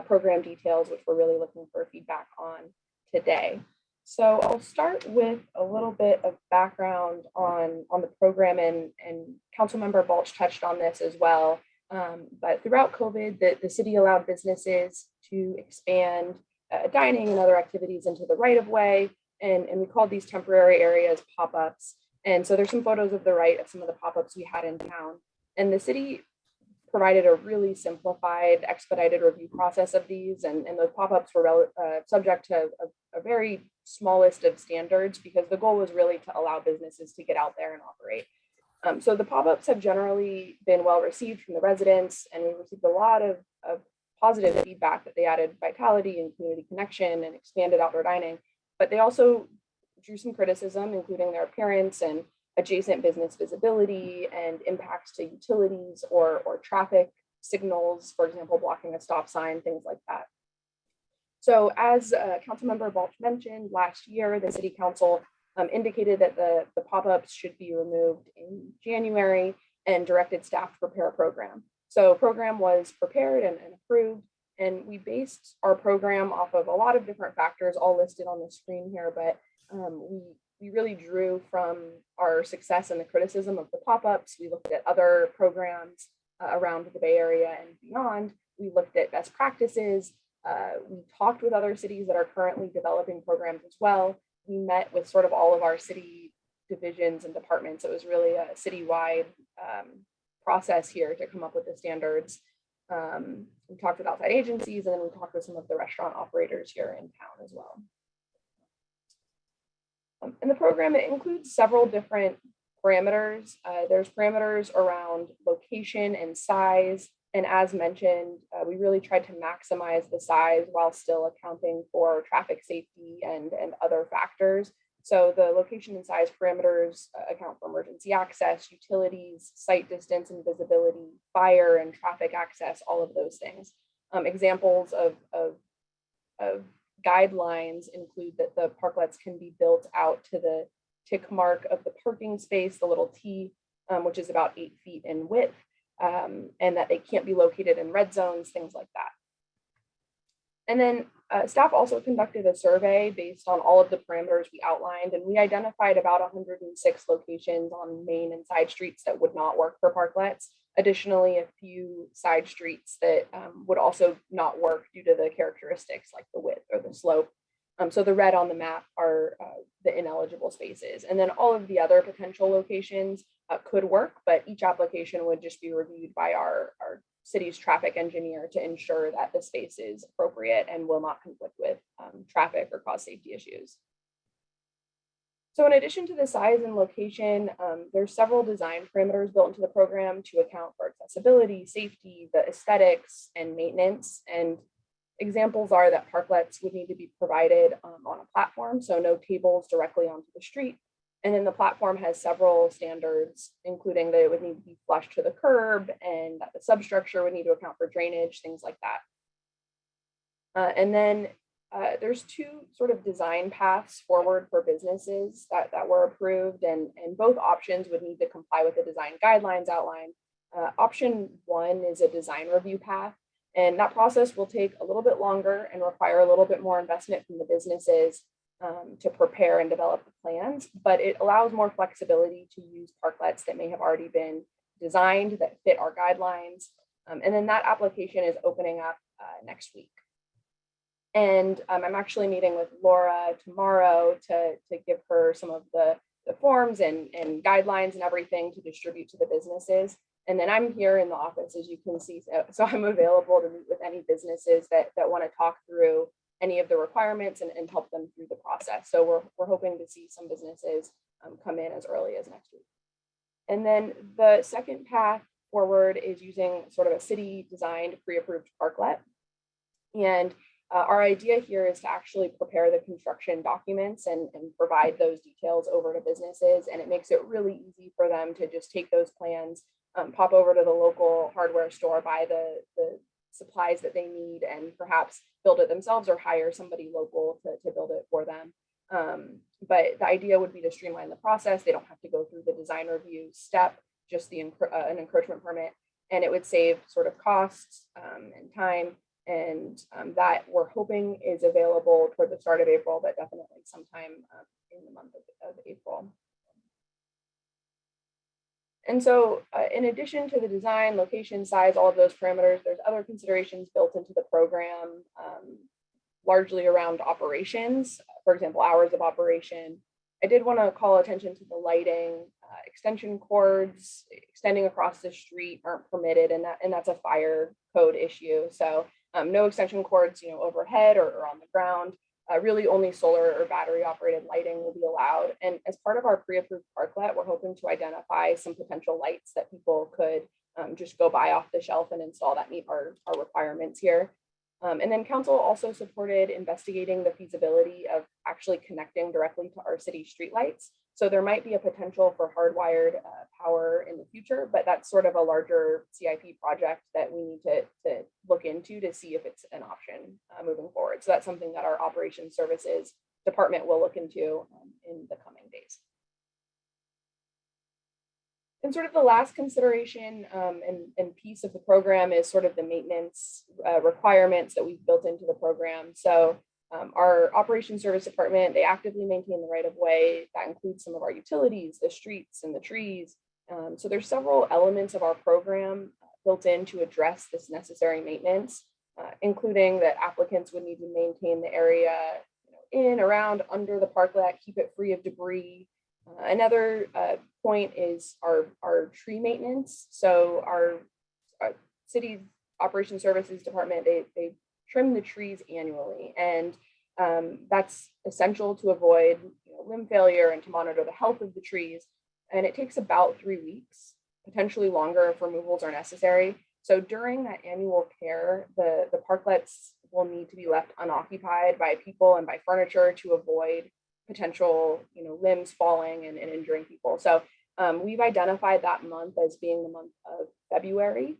program details, which we're really looking for feedback on today. So I'll start with a little bit of background on the program, and Councilmember Balch touched on this as well. But throughout COVID, the city allowed businesses to expand dining and other activities into the right of way. And we called these temporary areas pop-ups. And so there's some photos of the right of some of the pop-ups we had in town. And the city provided a really simplified, expedited review process of these. And those pop-ups were subject to a very small list of standards, because the goal was really to allow businesses to get out there and operate. So the pop-ups have generally been well received from the residents, and we received a lot of positive feedback that they added vitality and community connection and expanded outdoor dining. But they also drew some criticism, including their appearance and adjacent business visibility and impacts to utilities or traffic signals, for example, blocking a stop sign, things like that. So as Councilmember Balch mentioned, last year, the City Council indicated that the pop-ups should be removed in January and directed staff to prepare a program. So a program was prepared and approved. And we based our program off of a lot of different factors, all listed on the screen here, but we really drew from our success and the criticism of the pop-ups. We looked at other programs around the Bay Area and beyond. We looked at best practices. We talked with other cities that are currently developing programs as well. We met with sort of all of our city divisions and departments. It was really a citywide process here to come up with the standards. We talked with outside agencies, and then we talked with some of the restaurant operators here in town as well. And the program, it includes several different parameters. There's parameters around location and size. And as mentioned, we really tried to maximize the size while still accounting for traffic safety and other factors. So the location and size parameters account for emergency access, utilities, site distance and visibility, fire and traffic access, all of those things. Examples of guidelines include that the parklets can be built out to the tick mark of the parking space, the little T, which is about 8 feet in width, and that they can't be located in red zones, things like that. And then staff also conducted a survey based on all of the parameters we outlined, and we identified about 106 locations on main and side streets that would not work for parklets. Additionally, a few side streets that would also not work due to the characteristics like the width or the slope. So the red on the map are the ineligible spaces. And then all of the other potential locations could work, but each application would just be reviewed by our city's traffic engineer to ensure that the space is appropriate and will not conflict with traffic or cause safety issues. So in addition to the size and location, there's several design parameters built into the program to account for accessibility, safety, the aesthetics, and maintenance. And Examples are that parklets would need to be provided on a platform, so no tables directly onto the street. And then the platform has several standards, including that it would need to be flush to the curb and that the substructure would need to account for drainage, things like that. And then there's two sort of design paths forward for businesses that were approved, and both options would need to comply with the design guidelines outlined. Option one is a design review path, and that process will take a little bit longer and require a little bit more investment from the businesses to prepare and develop the plans, but it allows more flexibility to use parklets that may have already been designed that fit our guidelines. And then that application is opening up next week. And I'm actually meeting with Laura tomorrow to give her some of the forms and guidelines and everything to distribute to the businesses. And then I'm here in the office, as you can see, so I'm available to meet with any businesses that want to talk through any of the requirements and help them through the process. So we're hoping to see some businesses come in as early as next week. And then the second path forward is using sort of a city designed pre-approved parklet. And our idea here is to actually prepare the construction documents and provide those details over to businesses. And it makes it really easy for them to just take those plans, pop over to the local hardware store, buy the supplies that they need, and perhaps build it themselves or hire somebody local to build it for them. But the idea would be to streamline the process. They don't have to go through the design review step, just an encroachment permit, and it would save sort of costs and time. And that we're hoping is available toward the start of April, but definitely sometime in the month of April. And so in addition to the design, location, size, all of those parameters, there's other considerations built into the program, largely around operations, for example, hours of operation. I did want to call attention to the lighting. Extension cords extending across the street aren't permitted, and that's a fire code issue. So no extension cords, overhead or on the ground. Really only solar or battery operated lighting will be allowed. And as part of our pre-approved parklet, we're hoping to identify some potential lights that people could just go buy off the shelf and install that meet our requirements here. And then council also supported investigating the feasibility of actually connecting directly to our city streetlights. So there might be a potential for hardwired power in the future, but that's sort of a larger CIP project that we need to look into to see if it's an option moving forward. So that's something that our operations services department will look into in the coming days. And sort of the last consideration and piece of the program is sort of the maintenance requirements that we've built into the program. So our operations service department, they actively maintain the right of way. That includes some of our utilities, the streets and the trees. So there's several elements of our program built in to address this necessary maintenance, including that applicants would need to maintain the area in, around, under the parklet, keep it free of debris. Another point is our tree maintenance. So our city operations services department, they trim the trees annually, and that's essential to avoid limb failure and to monitor the health of the trees. And it takes about 3 weeks, potentially longer if removals are necessary. So during that annual care, the parklets will need to be left unoccupied by people and by furniture to avoid potential limbs falling and injuring people. So we've identified that month as being the month of February,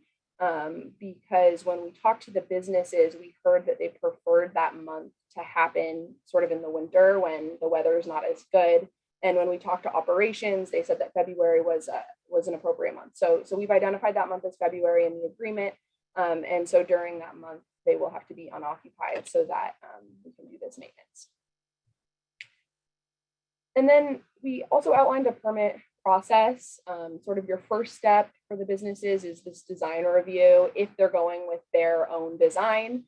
because when we talked to the businesses, we heard that they preferred that month to happen sort of in the winter when the weather is not as good. And when we talked to operations, they said that February was an appropriate month. So we've identified that month as February in the agreement. And so during that month, they will have to be unoccupied so that we can do this maintenance. And then we also outlined a permit process. Sort of your first step for the businesses is this design review. If they're going with their own design,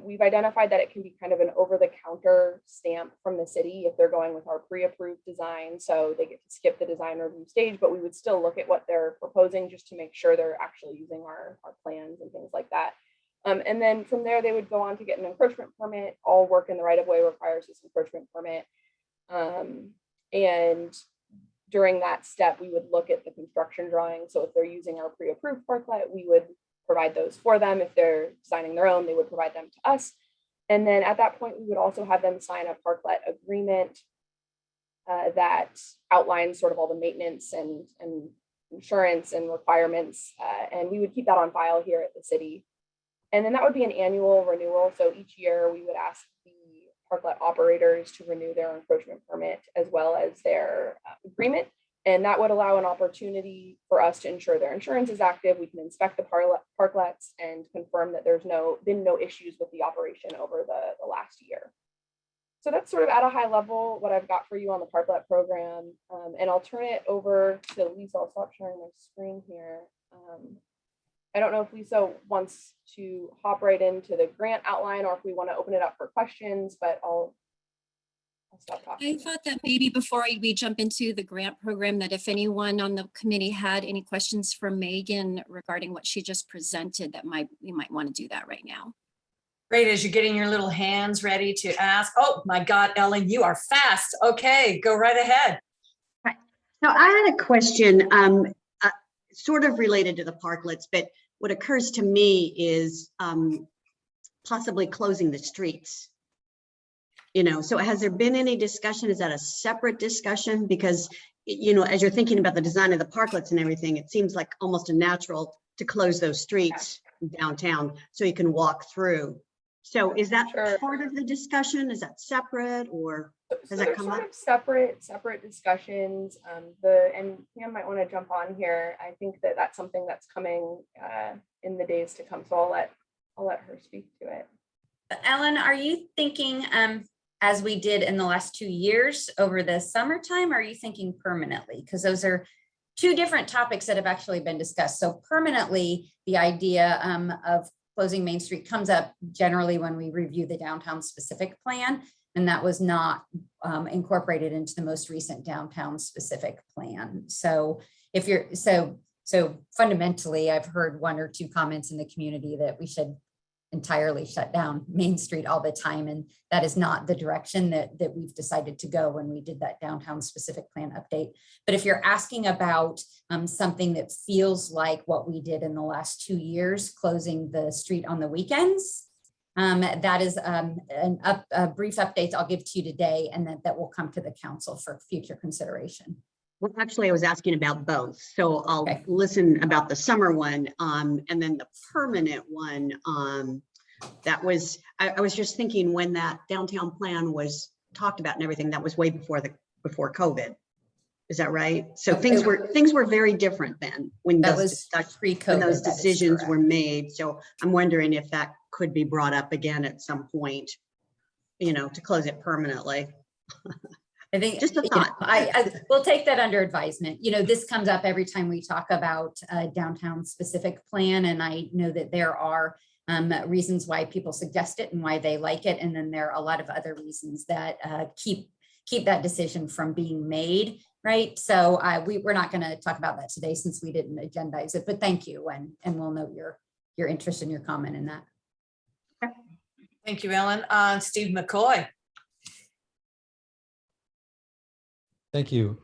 we've identified that it can be kind of an over-the-counter stamp from the city if they're going with our pre-approved design. So they get to skip the design review stage, but we would still look at what they're proposing just to make sure they're actually using our plans and things like that. And then from there, they would go on to get an encroachment permit. All work in the right-of-way requires this encroachment permit. And during that step, we would look at the construction drawing. So if they're using our pre-approved parklet, we would provide those for them. If they're designing their own, they would provide them to us. And then at that point, we would also have them sign a parklet agreement that outlines sort of all the maintenance and insurance and requirements. And we would keep that on file here at the city. And then that would be an annual renewal. So each year we would ask the parklet operators to renew their encroachment permit as well as their agreement. And that would allow an opportunity for us to ensure their insurance is active. We can inspect the parklets and confirm that there's been no issues with the operation over the last year. So that's sort of at a high level what I've got for you on the parklet program. And I'll turn it over to Lisa. I'll stop sharing my screen here. I don't know if Lisa wants to hop right into the grant outline or if we want to open it up for questions, but I'll stop talking. I thought that maybe before we jump into the grant program, that if anyone on the committee had any questions for Megan regarding what she just presented, that we might want to do that right now. Great, as you're getting your little hands ready to ask. Oh my God, Ellen, you are fast. Okay, go right ahead. Right. So I had a question sort of related to the parklets, but what occurs to me is possibly closing the streets. You know, so has there been any discussion? Is that a separate discussion? Because, you know, as you're thinking about the design of the parklets and everything, it seems like almost a natural to close those streets downtown so you can walk through. So is that part of the discussion? Is that separate, or does that come up? Separate discussions. And Pam might want to jump on here. I think that that's something that's coming in the days to come. So I'll let her speak to it. Ellen, are you thinking as we did in the last 2 years over the summertime? Or are you thinking permanently? Because those are two different topics that have actually been discussed. So permanently, the idea of closing Main Street comes up generally when we review the downtown specific plan, and that was not incorporated into the most recent downtown specific plan. So if you're so fundamentally, I've heard 1 or 2 comments in the community that we should entirely shut down Main Street all the time, and that is not the direction that we've decided to go when we did that downtown specific plan update. But if you're asking about something that feels like what we did in the last 2 years, closing the street on the weekends, that is a brief updates I'll give to you today, and that will come to the council for future consideration. Well, actually, I was asking about both. So I'll listen about the summer one and then the permanent one. That was, I was just thinking when that downtown plan was talked about and everything, that was way before COVID. Is that right? So things were very different then when those decisions were made. So I'm wondering if that could be brought up again at some point, you know, to close it permanently. I think just a thought. I will take that under advisement. You know, this comes up every time we talk about a downtown specific plan, and I know that there are reasons why people suggest it and why they like it, and then there are a lot of other reasons that keep that decision from being made. Right. So we're not going to talk about that today since we didn't agendize it. But thank you, and we'll note your interest and your comment in that. Thank you, Ellen. Steve Mcclay. Thank you.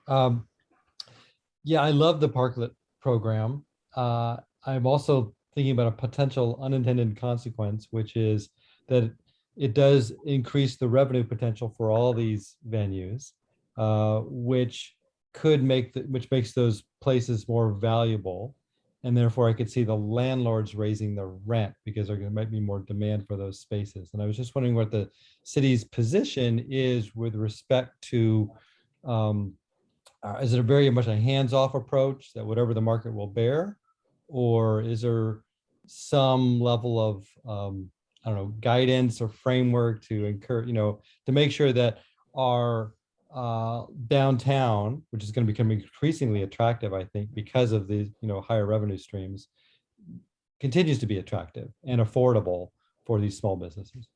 Yeah, I love the parklet program. I'm also thinking about a potential unintended consequence, which is that it does increase the revenue potential for all these venues, which makes those places more valuable. And therefore I could see the landlords raising the rent because there might be more demand for those spaces. And I was just wondering what the city's position is with respect to, is it very much a hands-off approach that whatever the market will bear? Or is there some level of, I don't know, guidance or framework to encourage, to make sure that our downtown, which is going to become increasingly attractive, I think, because of the higher revenue streams, continues to be attractive and affordable for these small businesses.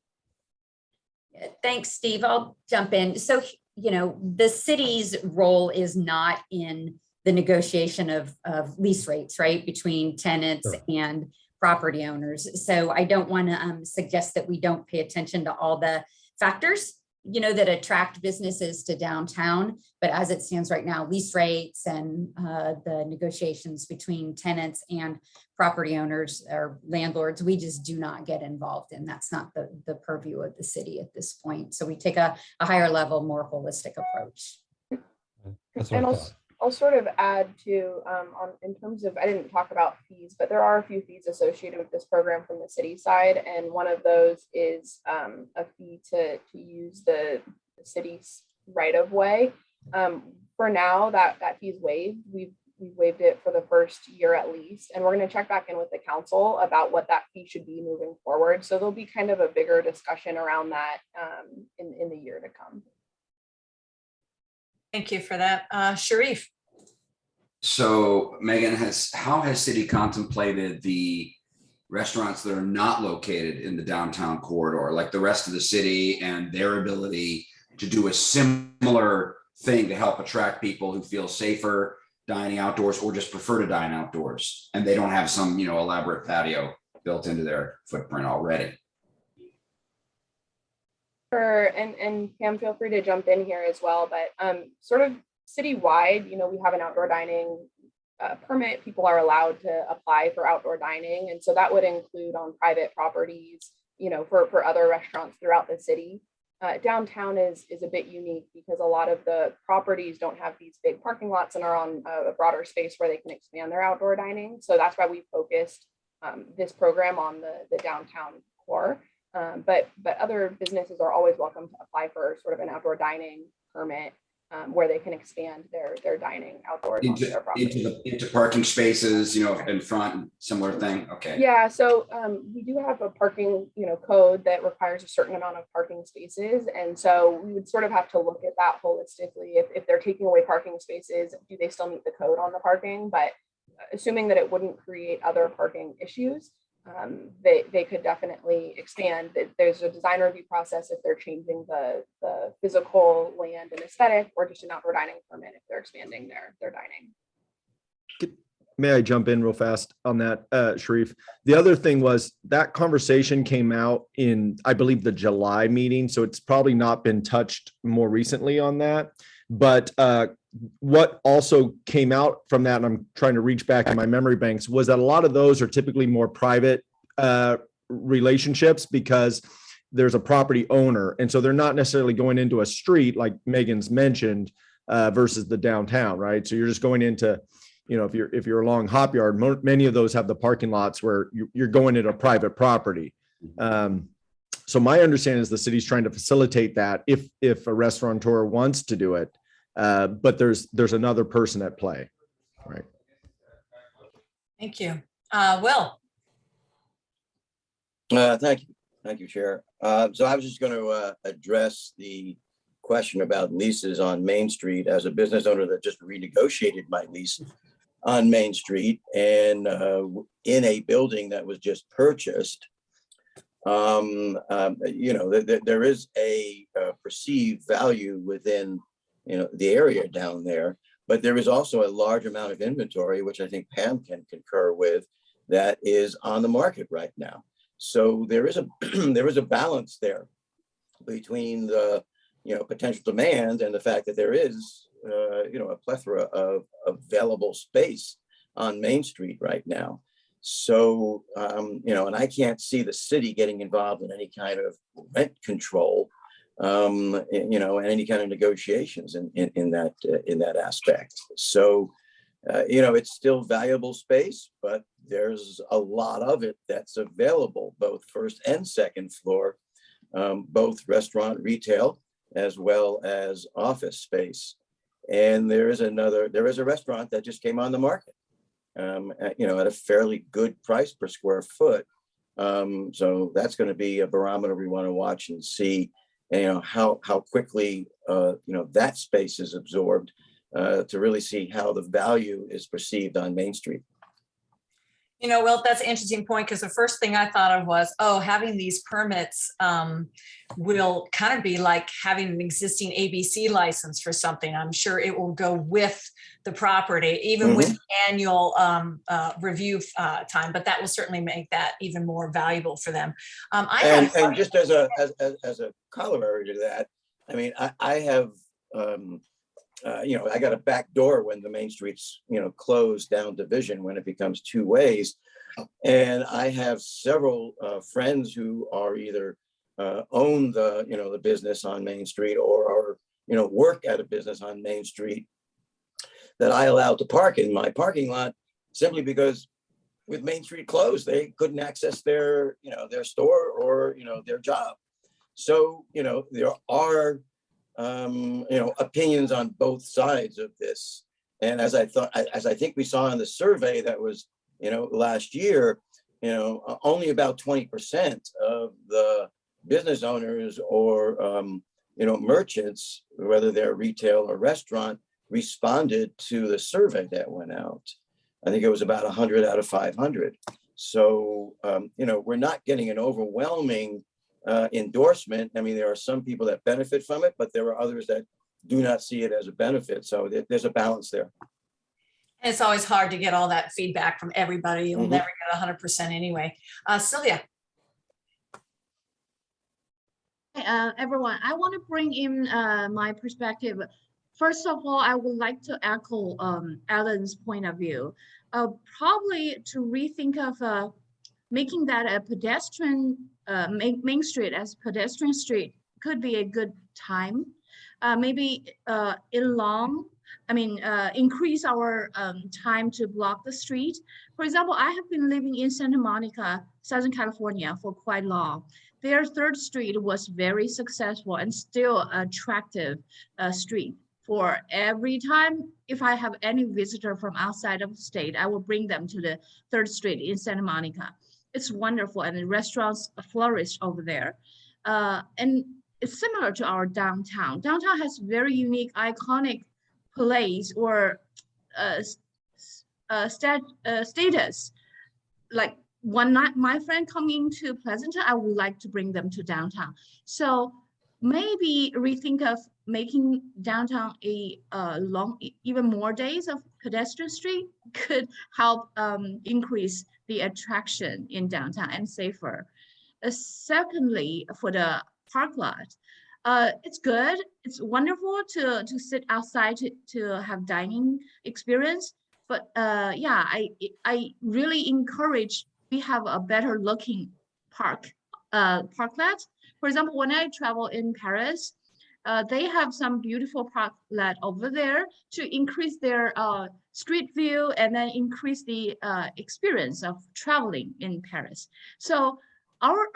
Thanks, Steve. I'll jump in. So, the city's role is not in the negotiation of lease rates, right, between tenants and property owners. So I don't want to suggest that we don't pay attention to all the factors that attract businesses to downtown. But as it stands right now, lease rates and the negotiations between tenants and property owners or landlords, we just do not get involved in. That's not the purview of the city at this point. So we take a higher level, more holistic approach. That's And what I thought. I'll sort of add to in terms of, I didn't talk about fees, but there are a few fees associated with this program from the city side. And one of those is a fee to use the city's right of way. For now, that fee is waived. We've waived it for the first year at least. And we're going to check back in with the council about what that fee should be moving forward. So there'll be kind of a bigger discussion around that in the year to come. Thank you for that. Sharif. So Megan, how has city contemplated the restaurants that are not located in the downtown corridor, like the rest of the city, and their ability to do a similar thing to help attract people who feel safer dining outdoors or just prefer to dine outdoors, and they don't have some, elaborate patio built into their footprint already? Sure, and Pam, feel free to jump in here as well, but sort of citywide, we have an outdoor dining permit. People are allowed to apply for outdoor dining, and so that would include on private properties, for other restaurants throughout the city. Downtown is a bit unique because a lot of the properties don't have these big parking lots and are on a broader space where they can expand their outdoor dining. So that's why we focused this program on the downtown core. But other businesses are always welcome to apply for sort of an outdoor dining permit where they can expand their dining outdoors onto their property. Into parking spaces, in front, similar thing. Okay. Yeah, so we do have a parking, code that requires a certain amount of parking spaces. And so we would sort of have to look at that holistically. If they're taking away parking spaces, do they still meet the code on the parking? But assuming that it wouldn't create other parking issues, they could definitely expand. There's a design review process if they're changing the physical land and aesthetic, or just an outdoor dining permit if they're expanding their dining. May I jump in real fast on that, Sharif? The other thing was that conversation came out in, I believe, the July meeting, so it's probably not been touched more recently on that. But what also came out from that, and I'm trying to reach back in my memory banks, was that a lot of those are typically more private relationships because there's a property owner. And so they're not necessarily going into a street like Megan's mentioned versus the downtown, right? So you're just going into, if you're along Hop Yard, many of those have the parking lots where you're going into private property. So my understanding is the city's trying to facilitate that if a restaurateur wants to do it. But there's another person at play, right? Thank you. Will. Thank you, Chair. So I was just going to address the question about leases on Main Street as a business owner that just renegotiated my lease on Main Street and in a building that was just purchased. There is a perceived value within the area down there, but there is also a large amount of inventory, which I think Pam can concur with, that is on the market right now. So there is a balance there between the potential demand and the fact that there is a plethora of available space on Main Street right now. So and I can't see the city getting involved in any kind of rent control, and any kind of negotiations in that aspect. So it's still valuable space, but there's a lot of it that's available, both first and second floor, both restaurant, retail, as well as office space. And there is a restaurant that just came on the market, at a fairly good price per square foot. So that's going to be a barometer we want to watch and see, how quickly, that space is absorbed, to really see how the value is perceived on Main Street. Well, that's an interesting point, because the first thing I thought of was, having these permits will kind of be like having an existing ABC license for something. I'm sure it will go with the property, even with annual review time, but that will certainly make that even more valuable for them. And just as a corollary to that, I mean, I have, I got a back door when the main streets, close down Division when it becomes two ways. And I have several friends who are either own the business on Main Street or are, work at a business on Main Street that I allowed to park in my parking lot simply because with Main Street closed, they couldn't access their store or, their job. So, there are, opinions on both sides of this. And as I think we saw in the survey that was, last year, only about 20% of the business owners or, merchants, whether they're retail or restaurant, responded to the survey that went out. I think it was about 100 out of 500. So, we're not getting an overwhelming endorsement. I mean, there are some people that benefit from it, but there are others that do not see it as a benefit. So there's a balance there. And it's always hard to get all that feedback from everybody. You'll never get 100% anyway. Sylvia. Everyone, I want to bring in my perspective. First of all, I would like to echo Alan's point of view. Probably to rethink of making that a pedestrian, Main Street as pedestrian street could be a good time. Maybe increase our time to block the street. For example, I have been living in Santa Monica, Southern California for quite long. Their 3rd Street was very successful and still attractive street. For every time, if I have any visitor from outside of the state, I will bring them to the 3rd Street in Santa Monica. It's wonderful, and the restaurants flourish over there. And it's similar to our downtown. Downtown has very unique, iconic place or status. Like one night, my friend coming to Pleasanton, I would like to bring them to downtown. So maybe rethink of making downtown a even more days of pedestrian street could help increase the attraction in downtown and safer. Secondly, for the park lot, it's good. It's wonderful to sit outside to have dining experience. But yeah, I really encourage we have a better looking park lot. For example, when I travel in Paris, they have some beautiful park lot over there to increase their street view and then increase the experience of traveling in Paris. So our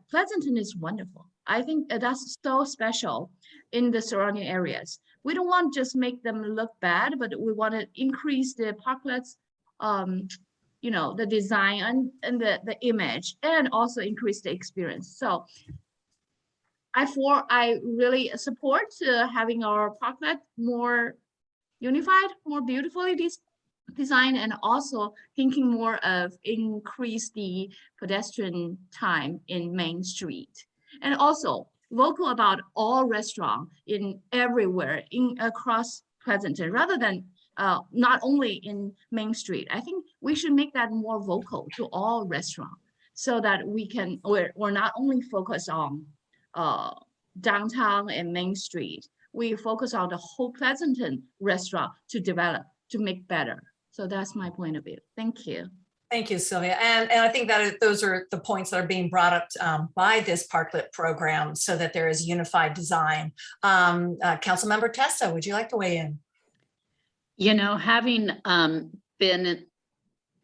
Pleasanton is wonderful. I think that's so special in the surrounding areas. We don't want to just make them look bad, but we want to increase the parklets, the design and the image, and also increase the experience. So I really support having our parklet more unified, more beautifully designed, and also thinking more of increase the pedestrian time in Main Street. And also vocal about all restaurants in everywhere across Pleasanton, rather than not only in Main Street. I think we should make that more vocal to all restaurants so that we're not only focused on downtown and Main Street. We focus on the whole Pleasanton restaurant to develop, to make better. So that's my point of view. Thank you. Thank you, Sylvia. And I think that those are the points that are being brought up by this parklet program so that there is unified design. Councilmember Testa, would you like to weigh in? Having been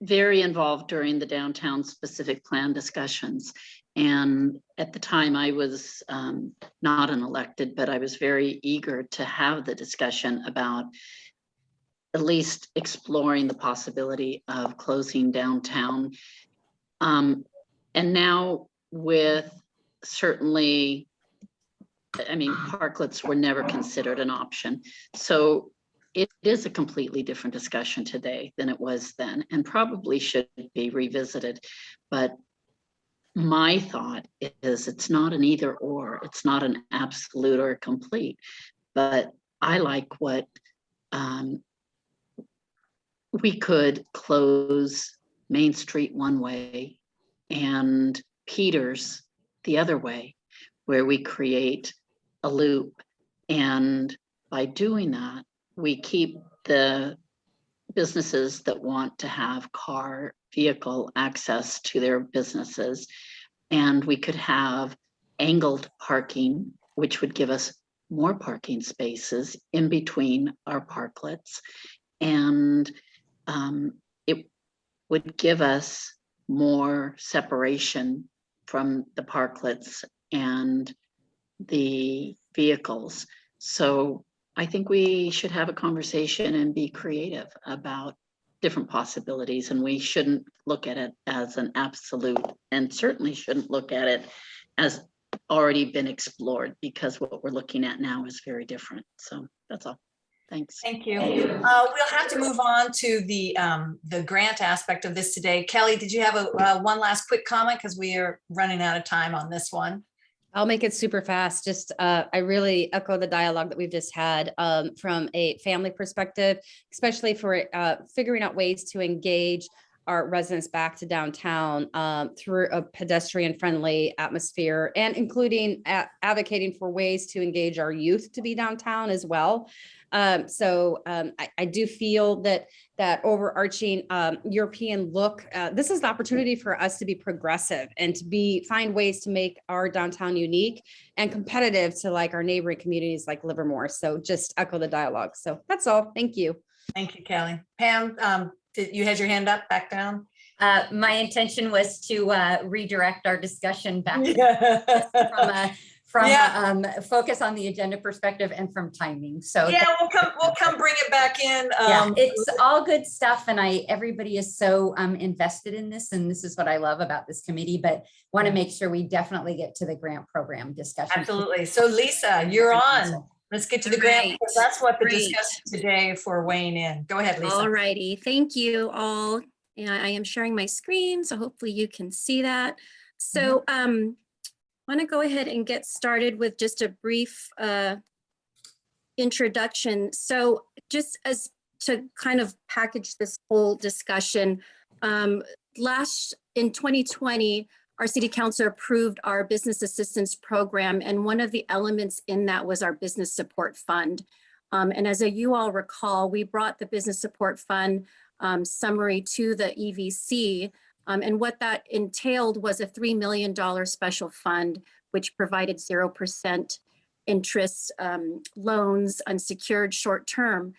very involved during the downtown specific plan discussions, and at the time I was not an elected, but I was very eager to have the discussion about at least exploring the possibility of closing downtown. And now with certainly, parklets were never considered an option. So it is a completely different discussion today than it was then, and probably should be revisited. But my thought is it's not an either or, it's not an absolute or complete, but I like what we could close Main Street one way and Peters the other way, where we create a loop And by doing that, we keep the businesses that want to have vehicle access to their businesses. And we could have angled parking, which would give us more parking spaces in between our parklets. And it would give us more separation from the parklets and the vehicles. So I think we should have a conversation and be creative about different possibilities, and we shouldn't look at it as an absolute, and certainly shouldn't look at it as already been explored, because what we're looking at now is very different. So that's all. Thanks. Thank you. We'll have to move on to the grant aspect of this today. Kelly, did you have one last quick comment? Because we are running out of time on this one. I'll make it super fast. Just, I really echo the dialogue that we've just had from a family perspective, especially for figuring out ways to engage our residents back to downtown through a pedestrian-friendly atmosphere, and including advocating for ways to engage our youth to be downtown as well. I do feel that overarching European look, this is the opportunity for us to be progressive and to find ways to make our downtown unique and competitive to like our neighboring communities like Livermore. So just echo the dialogue. So that's all. Thank you. Thank you, Kelly. Pam, you had your hand up, back down. My intention was to redirect our discussion back from focus on the agenda perspective and from timing. So yeah, we'll come bring it back in. Yeah, it's all good stuff, and everybody is so invested in this, and this is what I love about this committee. But want to make sure we definitely get to the grant program discussion. Absolutely. So Lisa, you're on. Let's get to the grant, because that's what the discussion today for weighing in. Go ahead, Lisa. All righty. Thank you all. And I am sharing my screen, so hopefully you can see that. So I want to go ahead and get started with just a brief introduction. So just as to kind of package this whole discussion, in 2020, our city council approved our business assistance program, and one of the elements in that was our business support fund. And as you all recall, we brought the business support fund summary to the EVC, and what that entailed was a $3 million special fund, which provided 0% interest loans, unsecured short-term.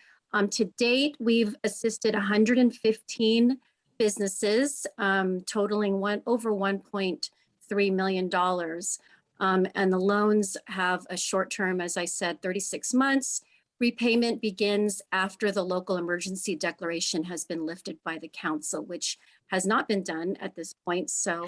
To date, we've assisted 115 businesses totaling over $1.3 million. And the loans have a short term, as I said, 36 months. Repayment begins after the local emergency declaration has been lifted by the council, which has not been done at this point. So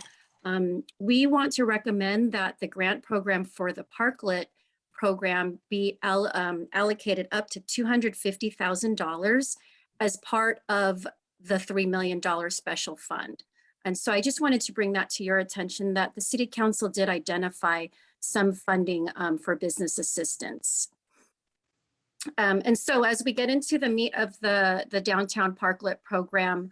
we want to recommend that the grant program for the Parklet program be allocated up to $250,000 as part of the $3 million special fund. And so I just wanted to bring that to your attention, that the city council did identify some funding for business assistance. And so as we get into the meat of the downtown Parklet program,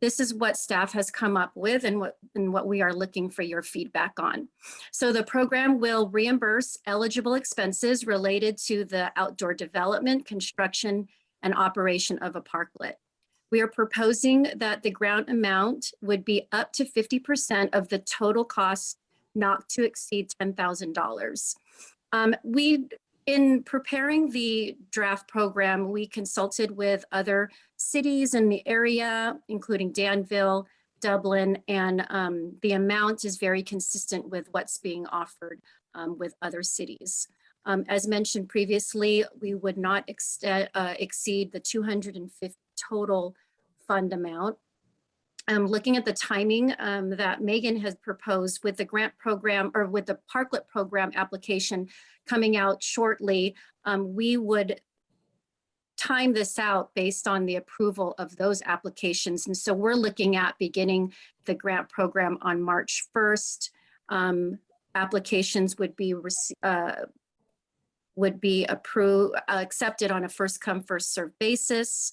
this is what staff has come up with and what we are looking for your feedback on. So the program will reimburse eligible expenses related to the outdoor development, construction, and operation of a parklet. We are proposing that the grant amount would be up to 50% of the total cost, not to exceed $10,000. In preparing the draft program, we consulted with other cities in the area, including Danville, Dublin, and the amount is very consistent with what's being offered with other cities. As mentioned previously, we would not exceed the 250 total fund amount. Looking at the timing that Megan has proposed with the grant program, or with the Parklet program application coming out shortly, we would time this out based on the approval of those applications. And so we're looking at beginning the grant program on March 1st. Applications would be accepted on a first come, first served basis.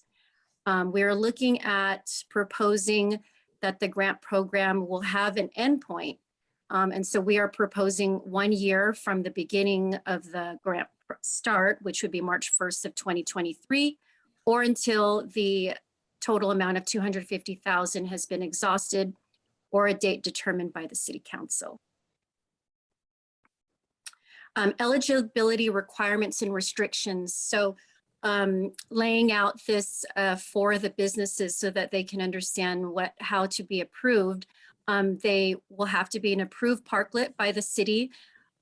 We're looking at proposing that the grant program will have an endpoint. And so we are proposing 1 year from the beginning of the grant start, which would be March 1st of 2023, or until the total amount of 250,000 has been exhausted, or a date determined by the City Council. Eligibility requirements and restrictions. So laying out this for the businesses so that they can understand how to be approved. They will have to be an approved parklet by the city,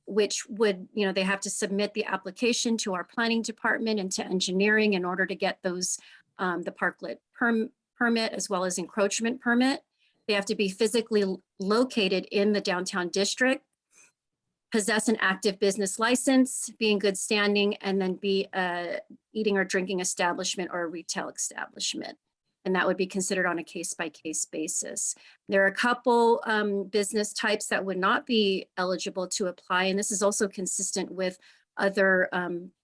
which would, they have to submit the application to our planning department and to engineering in order to get those, the parklet permit as well as encroachment permit. They have to be physically located in the downtown district, possess an active business license, be in good standing, and then be a eating or drinking establishment or a retail establishment. And that would be considered on a case-by-case basis. There are a couple business types that would not be eligible to apply, and this is also consistent with other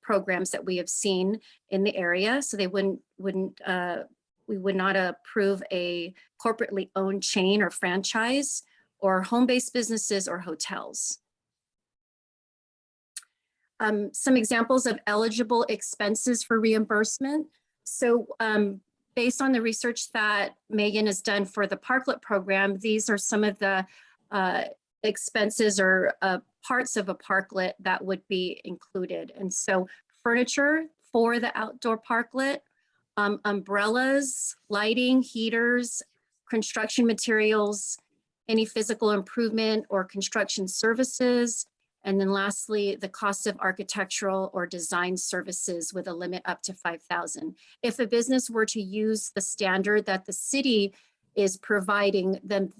programs that we have seen in the area. So they we would not approve a corporately owned chain or franchise, or home-based businesses or hotels. Some examples of eligible expenses for reimbursement. So based on the research that Megan has done for the Parklet program, these are some of the expenses or parts of a parklet that would be included. And so furniture for the outdoor parklet, umbrellas, lighting, heaters, construction materials, any physical improvement or construction services, and then lastly, the cost of architectural or design services with a limit up to 5,000. If a business were to use the standard that the city is providing, then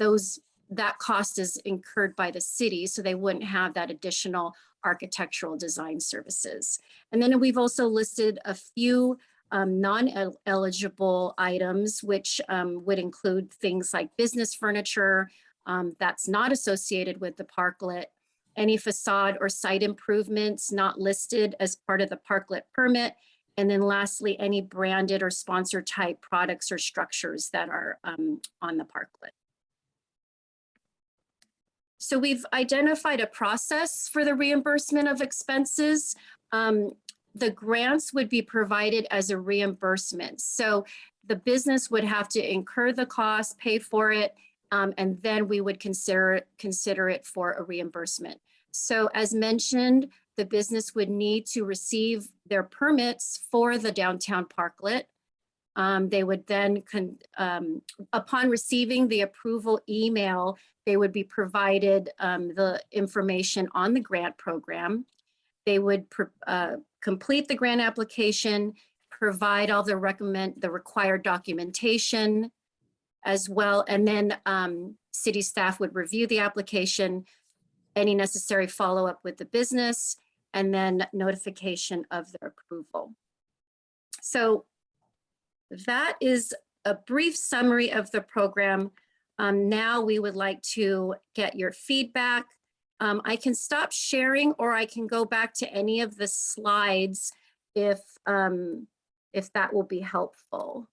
that cost is incurred by the city, so they wouldn't have that additional architectural design services. And then we've also listed a few non-eligible items, which would include things like business furniture that's not associated with the parklet, any facade or site improvements not listed as part of the parklet permit, and then lastly, any branded or sponsor type products or structures that are on the parklet. So we've identified a process for the reimbursement of expenses. The grants would be provided as a reimbursement. So the business would have to incur the cost, pay for it, and then we would consider it for a reimbursement. So as mentioned, the business would need to receive their permits for the downtown parklet. They would then, upon receiving the approval email, they would be provided the information on the grant program. They would complete the grant application, provide all the required documentation as well, and then city staff would review the application, any necessary follow-up with the business, and then notification of their approval. So that is a brief summary of the program. Now we would like to get your feedback. I can stop sharing, or I can go back to any of the slides if that will be helpful.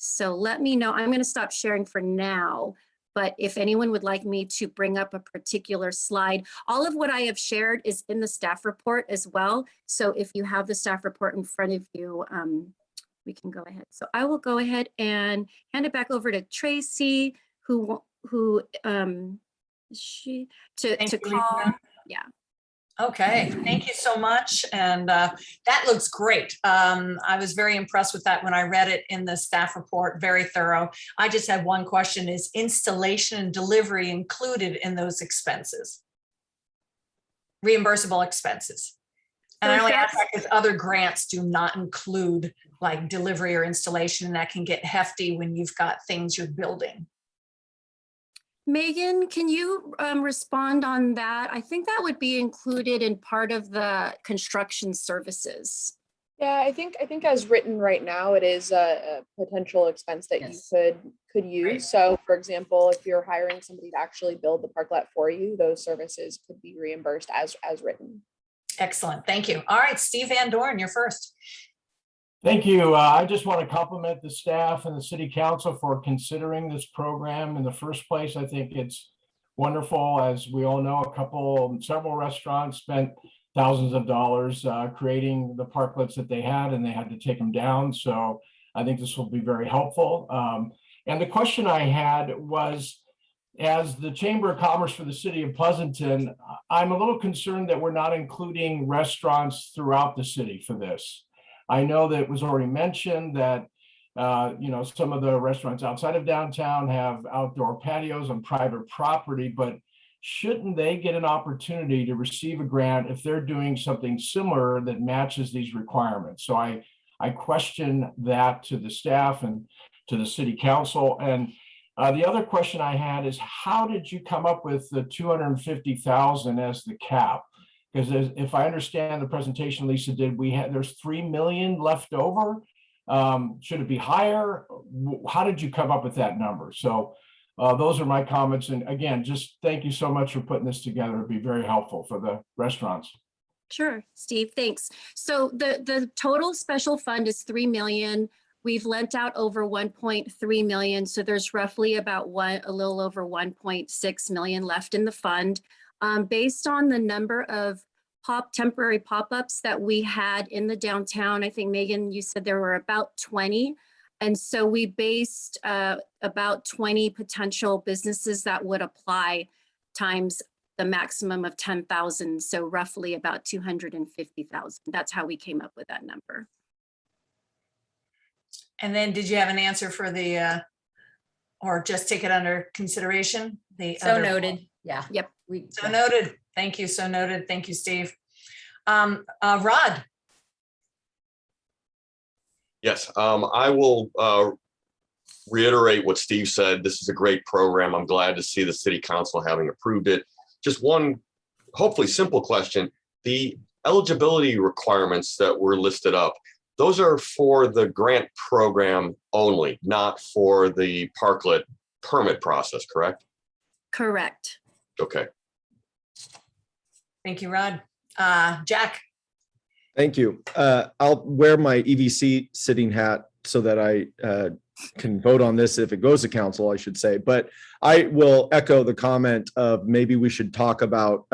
So let me know. I'm going to stop sharing for now, but if anyone would like me to bring up a particular slide, all of what I have shared is in the staff report as well. So if you have the staff report in front of you, we can go ahead. So I will go ahead and hand it back over to Tracy, who to call. Yeah. Okay, thank you so much. And that looks great. I was very impressed with that when I read it in the staff report, very thorough. I just had one question: is installation and delivery included in those expenses? Reimbursable expenses? And I only ask that because other grants do not include like delivery or installation, and that can get hefty when you've got things you're building. Megan, can you respond on that? I think that would be included in part of the construction services. Yeah, I think as written right now, it is a potential expense that you could use. Right. So for example, if you're hiring somebody to actually build the parklet for you, those services could be reimbursed as written. Excellent, thank you. All right, Steve Van Dorn, you're first. Thank you. I just want to compliment the staff and the city council for considering this program in the first place. I think it's wonderful. As we all know, several restaurants spent thousands of dollars creating the parklets that they had, and they had to take them down. So I think this will be very helpful. And the question I had was, as the Chamber of Commerce for the City of Pleasanton, I'm a little concerned that we're not including restaurants throughout the city for this. I know that it was already mentioned that some of the restaurants outside of downtown have outdoor patios on private property, but shouldn't they get an opportunity to receive a grant if they're doing something similar that matches these requirements? So I question that to the staff and to the city council. And the other question I had is, how did you come up with the 250,000 as the cap? Because if I understand the presentation Lisa did, there's 3 million left over. Should it be higher? How did you come up with that number? So those are my comments. And again, just thank you so much for putting this together. It'd be very helpful for the restaurants. Sure, Steve, thanks. So the total special fund is 3 million. We've lent out over 1.3 million. So there's roughly about a little over 1.6 million left in the fund. Based on the number of temporary pop-ups that we had in the downtown, I think Megan, you said there were about 20. And so we based about 20 potential businesses that would apply times the maximum of 10,000. So roughly about 250,000. That's how we came up with that number. And then did you have an answer for or just take it under consideration? So noted. Yeah. Yep. So noted. Thank you. So noted. Thank you, Steve. Rod. Yes, I will reiterate what Steve said. This is a great program. I'm glad to see the city council having approved it. Just one, hopefully simple question. The eligibility requirements that were listed up, those are for the grant program only, not for the parklet permit process, correct? Correct. Okay. Thank you, Rod. Jack. Thank you. I'll wear my EVC sitting hat so that I can vote on this if it goes to council, I should say. But I will echo the comment of maybe we should talk about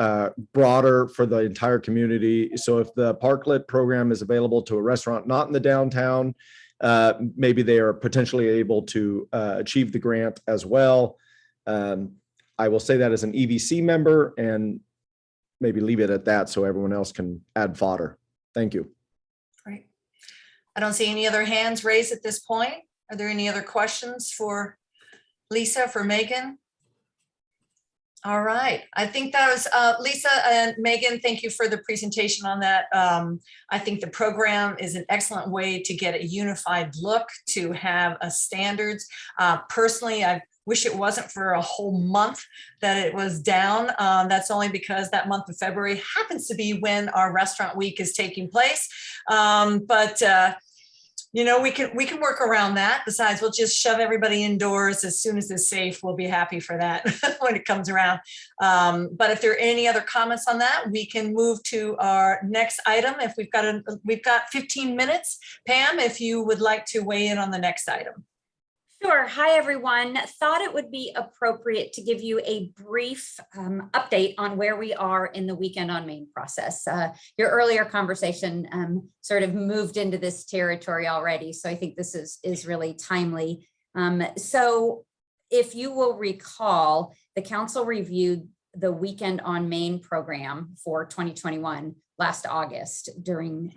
broader for the entire community. So if the parklet program is available to a restaurant not in the downtown, maybe they are potentially able to achieve the grant as well. I will say that as an EVC member and maybe leave it at that so everyone else can add fodder. Thank you. Great. I don't see any other hands raised at this point. Are there any other questions for Lisa, for Megan? All right. I think that was Lisa and Megan. Thank you for the presentation on that. I think the program is an excellent way to get a unified look, to have a standards. Personally, I wish it wasn't for a whole month that it was down. That's only because that month of February happens to be when our restaurant week is taking place. You know, we can work around that. Besides, we'll just shove everybody indoors as soon as it's safe. We'll be happy for that when it comes around. But if there are any other comments on that, we can move to our next item. If we've got 15 minutes, Pam, if you would like to weigh in on the next item. Sure. Hi, everyone. Thought it would be appropriate to give you a brief update on where we are in the Weekend on Main process. Your earlier conversation sort of moved into this territory already, so I think this is really timely. So if you will recall, the council reviewed the Weekend on Main program for 2021 last August during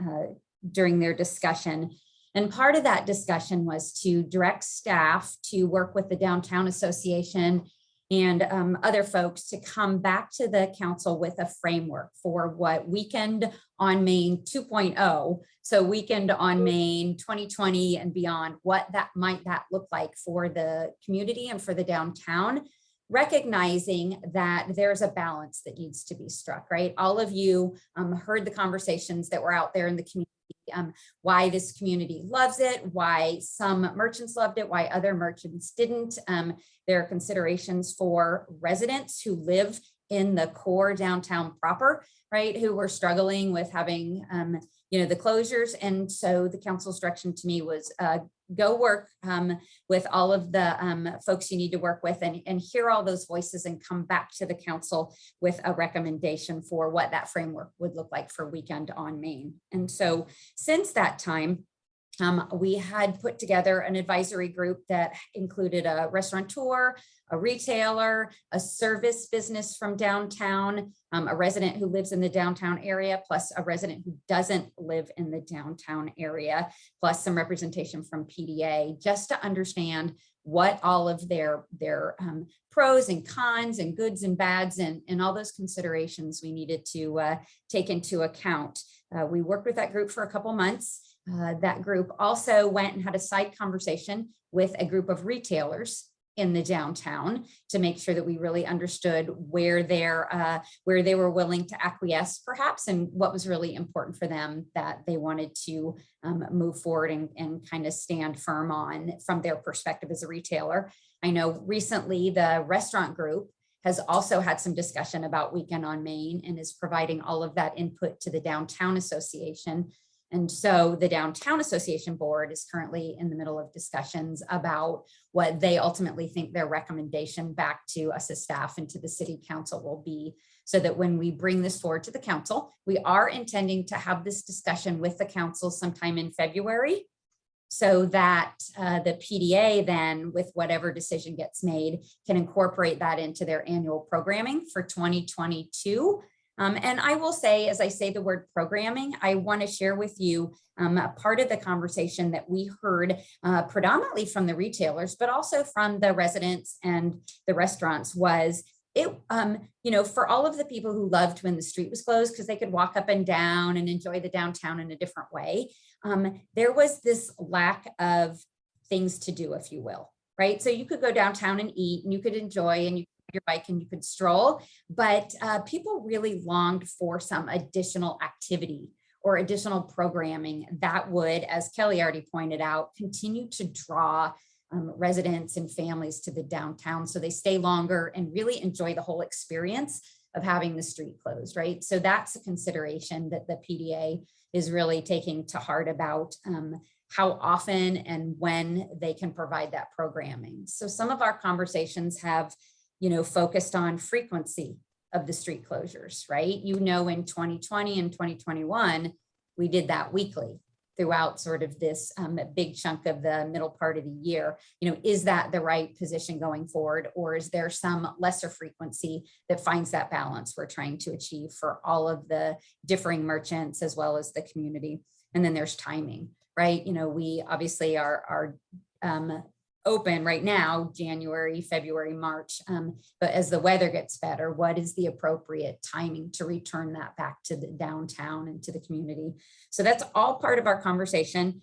their discussion. And part of that discussion was to direct staff to work with the Downtown Association and other folks to come back to the council with a framework for what Weekend on Main 2.0, so Weekend on Main 2020 and beyond, what that might look like for the community and for the downtown, recognizing that there's a balance that needs to be struck, right? All of you heard the conversations that were out there in the community. Why this community loves it, why some merchants loved it, why other merchants didn't. There are considerations for residents who live in the core downtown proper, right, who were struggling with having the closures. And so the council's direction to me was go work with all of the folks you need to work with and hear all those voices and come back to the council with a recommendation for what that framework would look like for Weekend on Main. And so since that time, we had put together an advisory group that included a restaurateur, a retailer, a service business from downtown, a resident who lives in the downtown area, plus a resident who doesn't live in the downtown area, plus some representation from PDA, just to understand what all of their pros and cons and goods and bads and all those considerations we needed to take into account. We worked with that group for a couple months. That group also went and had a side conversation with a group of retailers in the downtown to make sure that we really understood where they were willing to acquiesce perhaps, and what was really important for them that they wanted to move forward and kind of stand firm on from their perspective as a retailer. I know recently the restaurant group has also had some discussion about Weekend on Main and is providing all of that input to the Downtown Association. And so the Downtown Association board is currently in the middle of discussions about what they ultimately think their recommendation back to us as staff and to the city council will be, so that when we bring this forward to the council, we are intending to have this discussion with the council sometime in February, so that the PDA then, with whatever decision gets made, can incorporate that into their annual programming for 2022. And I will say, as I say the word programming, I want to share with you a part of the conversation that we heard predominantly from the retailers, but also from the residents and the restaurants was it, for all of the people who loved when the street was closed because they could walk up and down and enjoy the downtown in a different way, there was this lack of things to do, if you will, right? So you could go downtown and eat and you could enjoy and you your bike and you could stroll, but people really longed for some additional activity or additional programming that would, as Kelly already pointed out, continue to draw residents and families to the downtown so they stay longer and really enjoy the whole experience of having the street closed, right? So that's a consideration that the PDA is really taking to heart about how often and when they can provide that programming. So some of our conversations have focused on frequency of the street closures, right? In 2020 and 2021, we did that weekly throughout sort of this big chunk of the middle part of the year. Is that the right position going forward, or is there some lesser frequency that finds that balance we're trying to achieve for all of the differing merchants as well as the community? And then there's timing, right? We obviously are open right now, January, February, March. But as the weather gets better, what is the appropriate timing to return that back to the downtown and to the community? So that's all part of our conversation.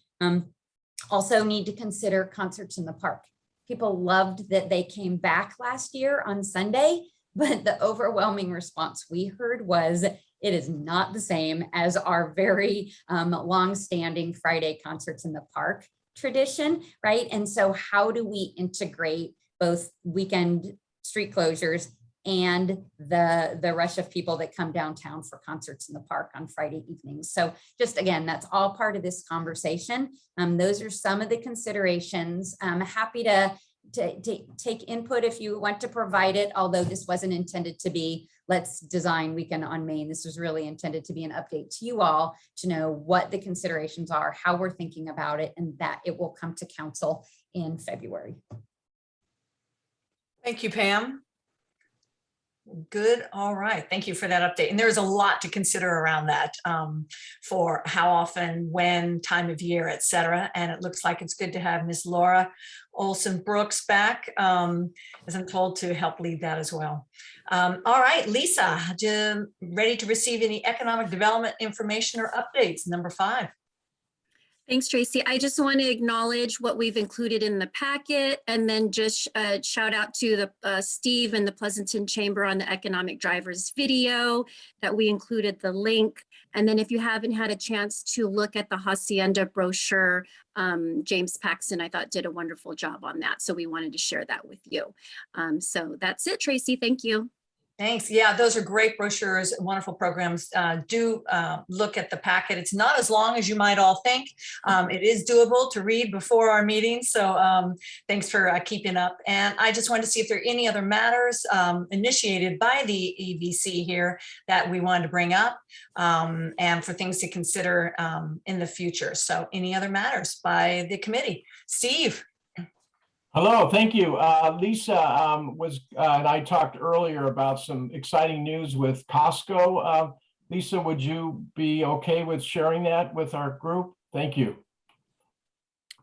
Also need to consider concerts in the park. People loved that they came back last year on Sunday, but the overwhelming response we heard was it is not the same as our very long-standing Friday concerts in the park tradition, right? And so how do we integrate both weekend street closures and the rush of people that come downtown for concerts in the park on Friday evenings? So just again, that's all part of this conversation. Those are some of the considerations. I'm happy to take input if you want to provide it, although this wasn't intended to be let's design Weekend on Main. This was really intended to be an update to you all to know what the considerations are, how we're thinking about it, and that it will come to council in February. Thank you, Pam. Good. All right. Thank you for that update. And there's a lot to consider around that for how often, when, time of year, et cetera. And it looks like it's good to have Ms. Laura Olson Brooks back, as I'm told, to help lead that as well. All right, Lisa, ready to receive any economic development information or updates? Number 5. Thanks, Tracy. I just want to acknowledge what we've included in the packet, and then just shout out to the Steve and the Pleasanton Chamber on the Economic Drivers video that we included the link. And then if you haven't had a chance to look at the Hacienda brochure, James Paxton, I thought, did a wonderful job on that. So we wanted to share that with you. So that's it, Tracy. Thank you. Thanks. Yeah, those are great brochures, wonderful programs. Do look at the packet. It's not as long as you might all think. It is doable to read before our meeting. So thanks for keeping up. And I just wanted to see if there are any other matters initiated by the EVC here that we wanted to bring up and for things to consider in the future. So any other matters by the committee? Steve. Hello, thank you. Lisa and I talked earlier about some exciting news with Costco. Lisa, would you be okay with sharing that with our group? Thank you.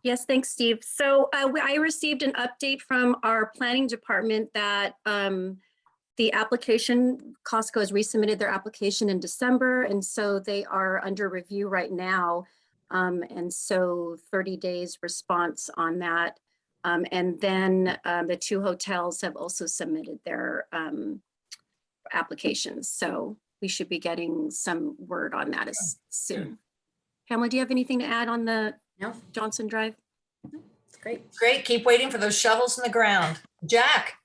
Yes, thanks, Steve. So I received an update from our planning department that the application, Costco has resubmitted their application in December, and so they are under review right now. And so 30 days response on that. And then the 2 hotels have also submitted their applications. So we should be getting some word on that as soon. Pamela, do you have anything to add on the Johnson Drive? Great. Great. Keep waiting for those shovels in the ground. Jack.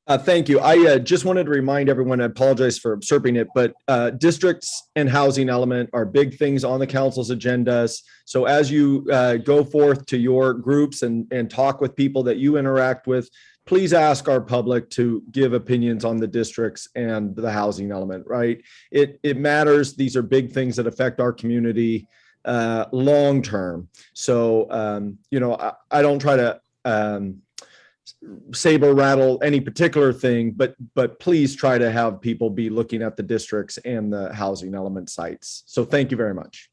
Thank you. I just wanted to remind everyone, I apologize for usurping it, but districts and housing element are big things on the council's agendas. So as you go forth to your groups and talk with people that you interact with, please ask our public to give opinions on the districts and the housing element, right? It matters. These are big things that affect our community long term. So, you know, I don't try to saber rattle any particular thing, but please try to have people be looking at the districts and the housing element sites. So thank you very much.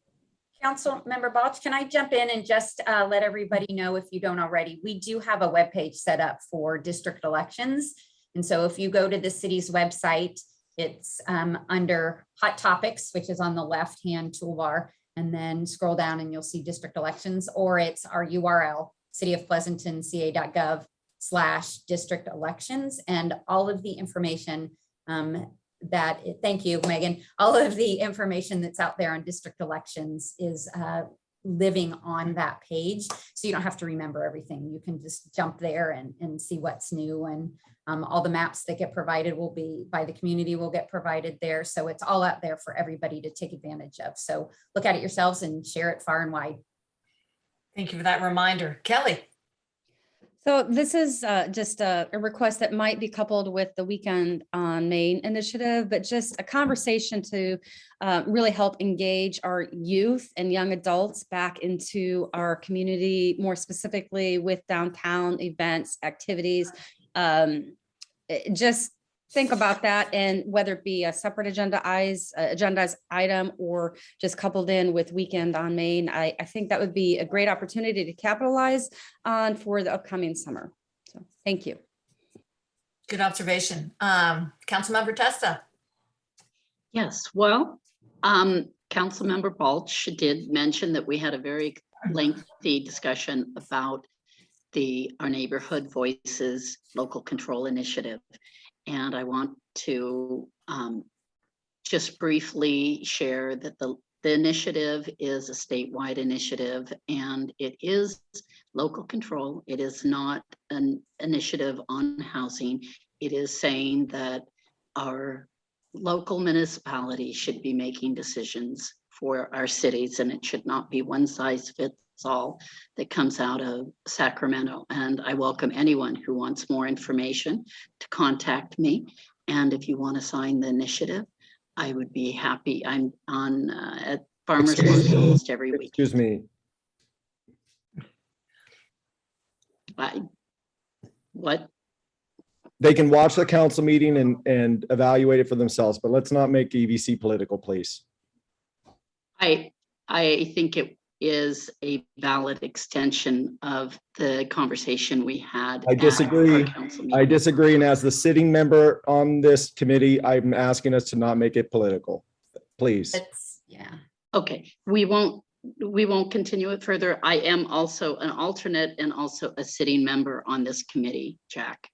Council Member Balch, can I jump in and just let everybody know, if you don't already, we do have a webpage set up for district elections. And so if you go to the city's website, it's under Hot Topics, which is on the left-hand toolbar, and then scroll down and you'll see district elections, or it's our URL, cityofpleasanton.ca.gov/district elections, and all of the information thank you, Megan, all of the information that's out there on district elections is living on that page. So you don't have to remember everything. You can just jump there and see what's new, and all the maps that get provided will be by the community will get provided there. So it's all out there for everybody to take advantage of. So look at it yourselves and share it far and wide. Thank you for that reminder. Kelly. So this is just a request that might be coupled with the Weekend on Main initiative, but just a conversation to really help engage our youth and young adults back into our community, more specifically with downtown events, activities. Just think about that, and whether it be a separate agendized item or just coupled in with Weekend on Main, I think that would be a great opportunity to capitalize on for the upcoming summer. So thank you. Good observation. Councilmember Testa. Yes, well, Councilmember Balch did mention that we had a very lengthy discussion about our Neighborhood Voices Local Control Initiative. And I want to just briefly share that the initiative is a statewide initiative, and it is local control. It is not an initiative on housing. It is saying that our local municipalities should be making decisions for our cities, and it should not be one size fits all that comes out of Sacramento. And I welcome anyone who wants more information to contact me. And if you want to sign the initiative, I would be happy. I'm on at Farmers Market almost every week. Excuse me. What? They can watch the council meeting and evaluate it for themselves, but let's not make EVC political, please. I think it is a valid extension of the conversation we had. I disagree. I disagree. And as the sitting member on this committee, I'm asking us to not make it political, please. Yeah. Okay. We won't continue it further. I am also an alternate and also a sitting member on this committee, Jack.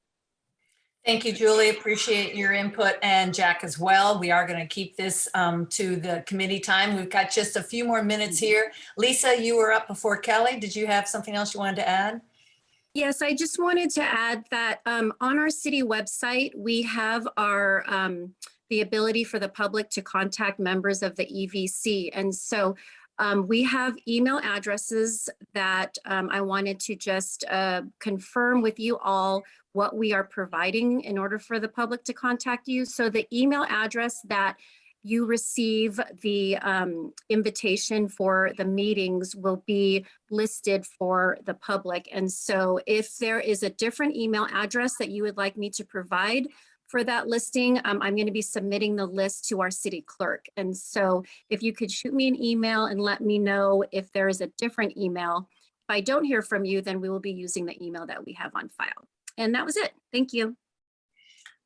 Thank you, Julie. Appreciate your input, and Jack as well. We are going to keep this to the committee time. We've got just a few more minutes here. Lisa, you were up before Kelly. Did you have something else you wanted to add? Yes, I just wanted to add that on our city website, we have our the ability for the public to contact members of the EVC. And so we have email addresses that I wanted to just confirm with you all what we are providing in order for the public to contact you. So the email address that you receive the invitation for the meetings will be listed for the public. And so if there is a different email address that you would like me to provide for that listing, I'm going to be submitting the list to our city clerk. And so if you could shoot me an email and let me know if there is a different email. If I don't hear from you, then we will be using the email that we have on file. And that was it. Thank you.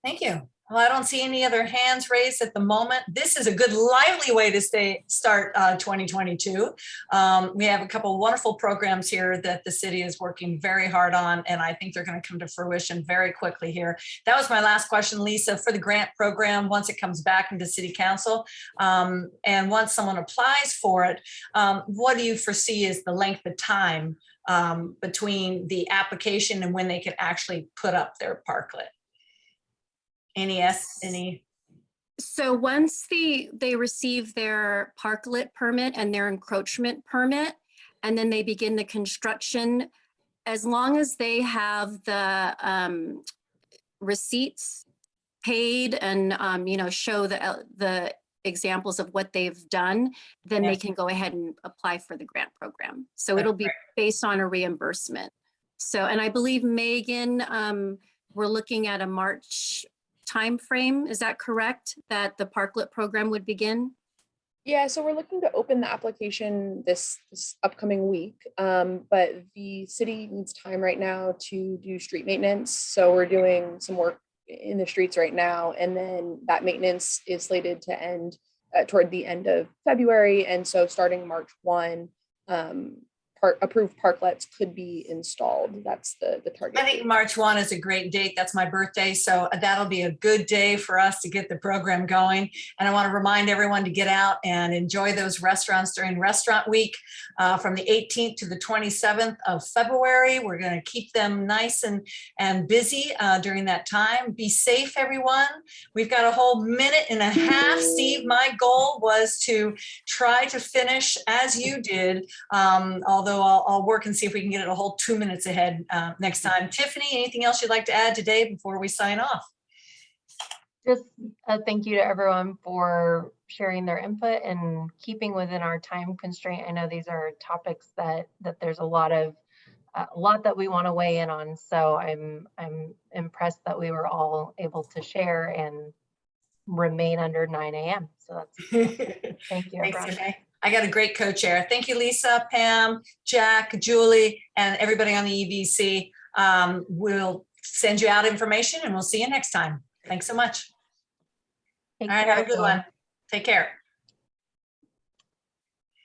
Thank you. Well, I don't see any other hands raised at the moment. This is a good lively way to start 2022. We have a couple wonderful programs here that the city is working very hard on, and I think they're going to come to fruition very quickly here. That was my last question, Lisa, for the grant program, once it comes back into city council, and once someone applies for it, what do you foresee is the length of time between the application and when they can actually put up their parklet? Any? So once they receive their parklet permit and their encroachment permit, and then they begin the construction, as long as they have the receipts paid and show the examples of what they've done, then they can go ahead and apply for the grant program. So it'll be based on a reimbursement. So, and I believe Megan, we're looking at a March time frame. Is that correct? That the parklet program would begin? Yeah, so we're looking to open the application this upcoming week, but the city needs time right now to do street maintenance. So we're doing some work in the streets right now, and then that maintenance is slated to end toward the end of February. And so starting March 1, approved parklets could be installed. That's the target. I think March 1 is a great date. That's my birthday. So that'll be a good day for us to get the program going. And I want to remind everyone to get out and enjoy those restaurants during restaurant week from the 18th to the 27th of February. We're going to keep them nice and busy during that time. Be safe, everyone. We've got a whole minute and a half. Steve, my goal was to try to finish as you did, although I'll work and see if we can get it a whole 2 minutes ahead next time. Tiffany, anything else you'd like to add today before we sign off? Just a thank you to everyone for sharing their input and keeping within our time constraint. I know these are topics that there's a lot that we want to weigh in on. So I'm impressed that we were all able to share and remain under 9 a.m. So that's thank you. Thanks, Tiffany. I got a great co-chair. Thank you, Lisa, Pam, Jack, Julie, and everybody on the EVC. We'll send you out information and we'll see you next time. Thanks so much. All right, have a good one. Take care.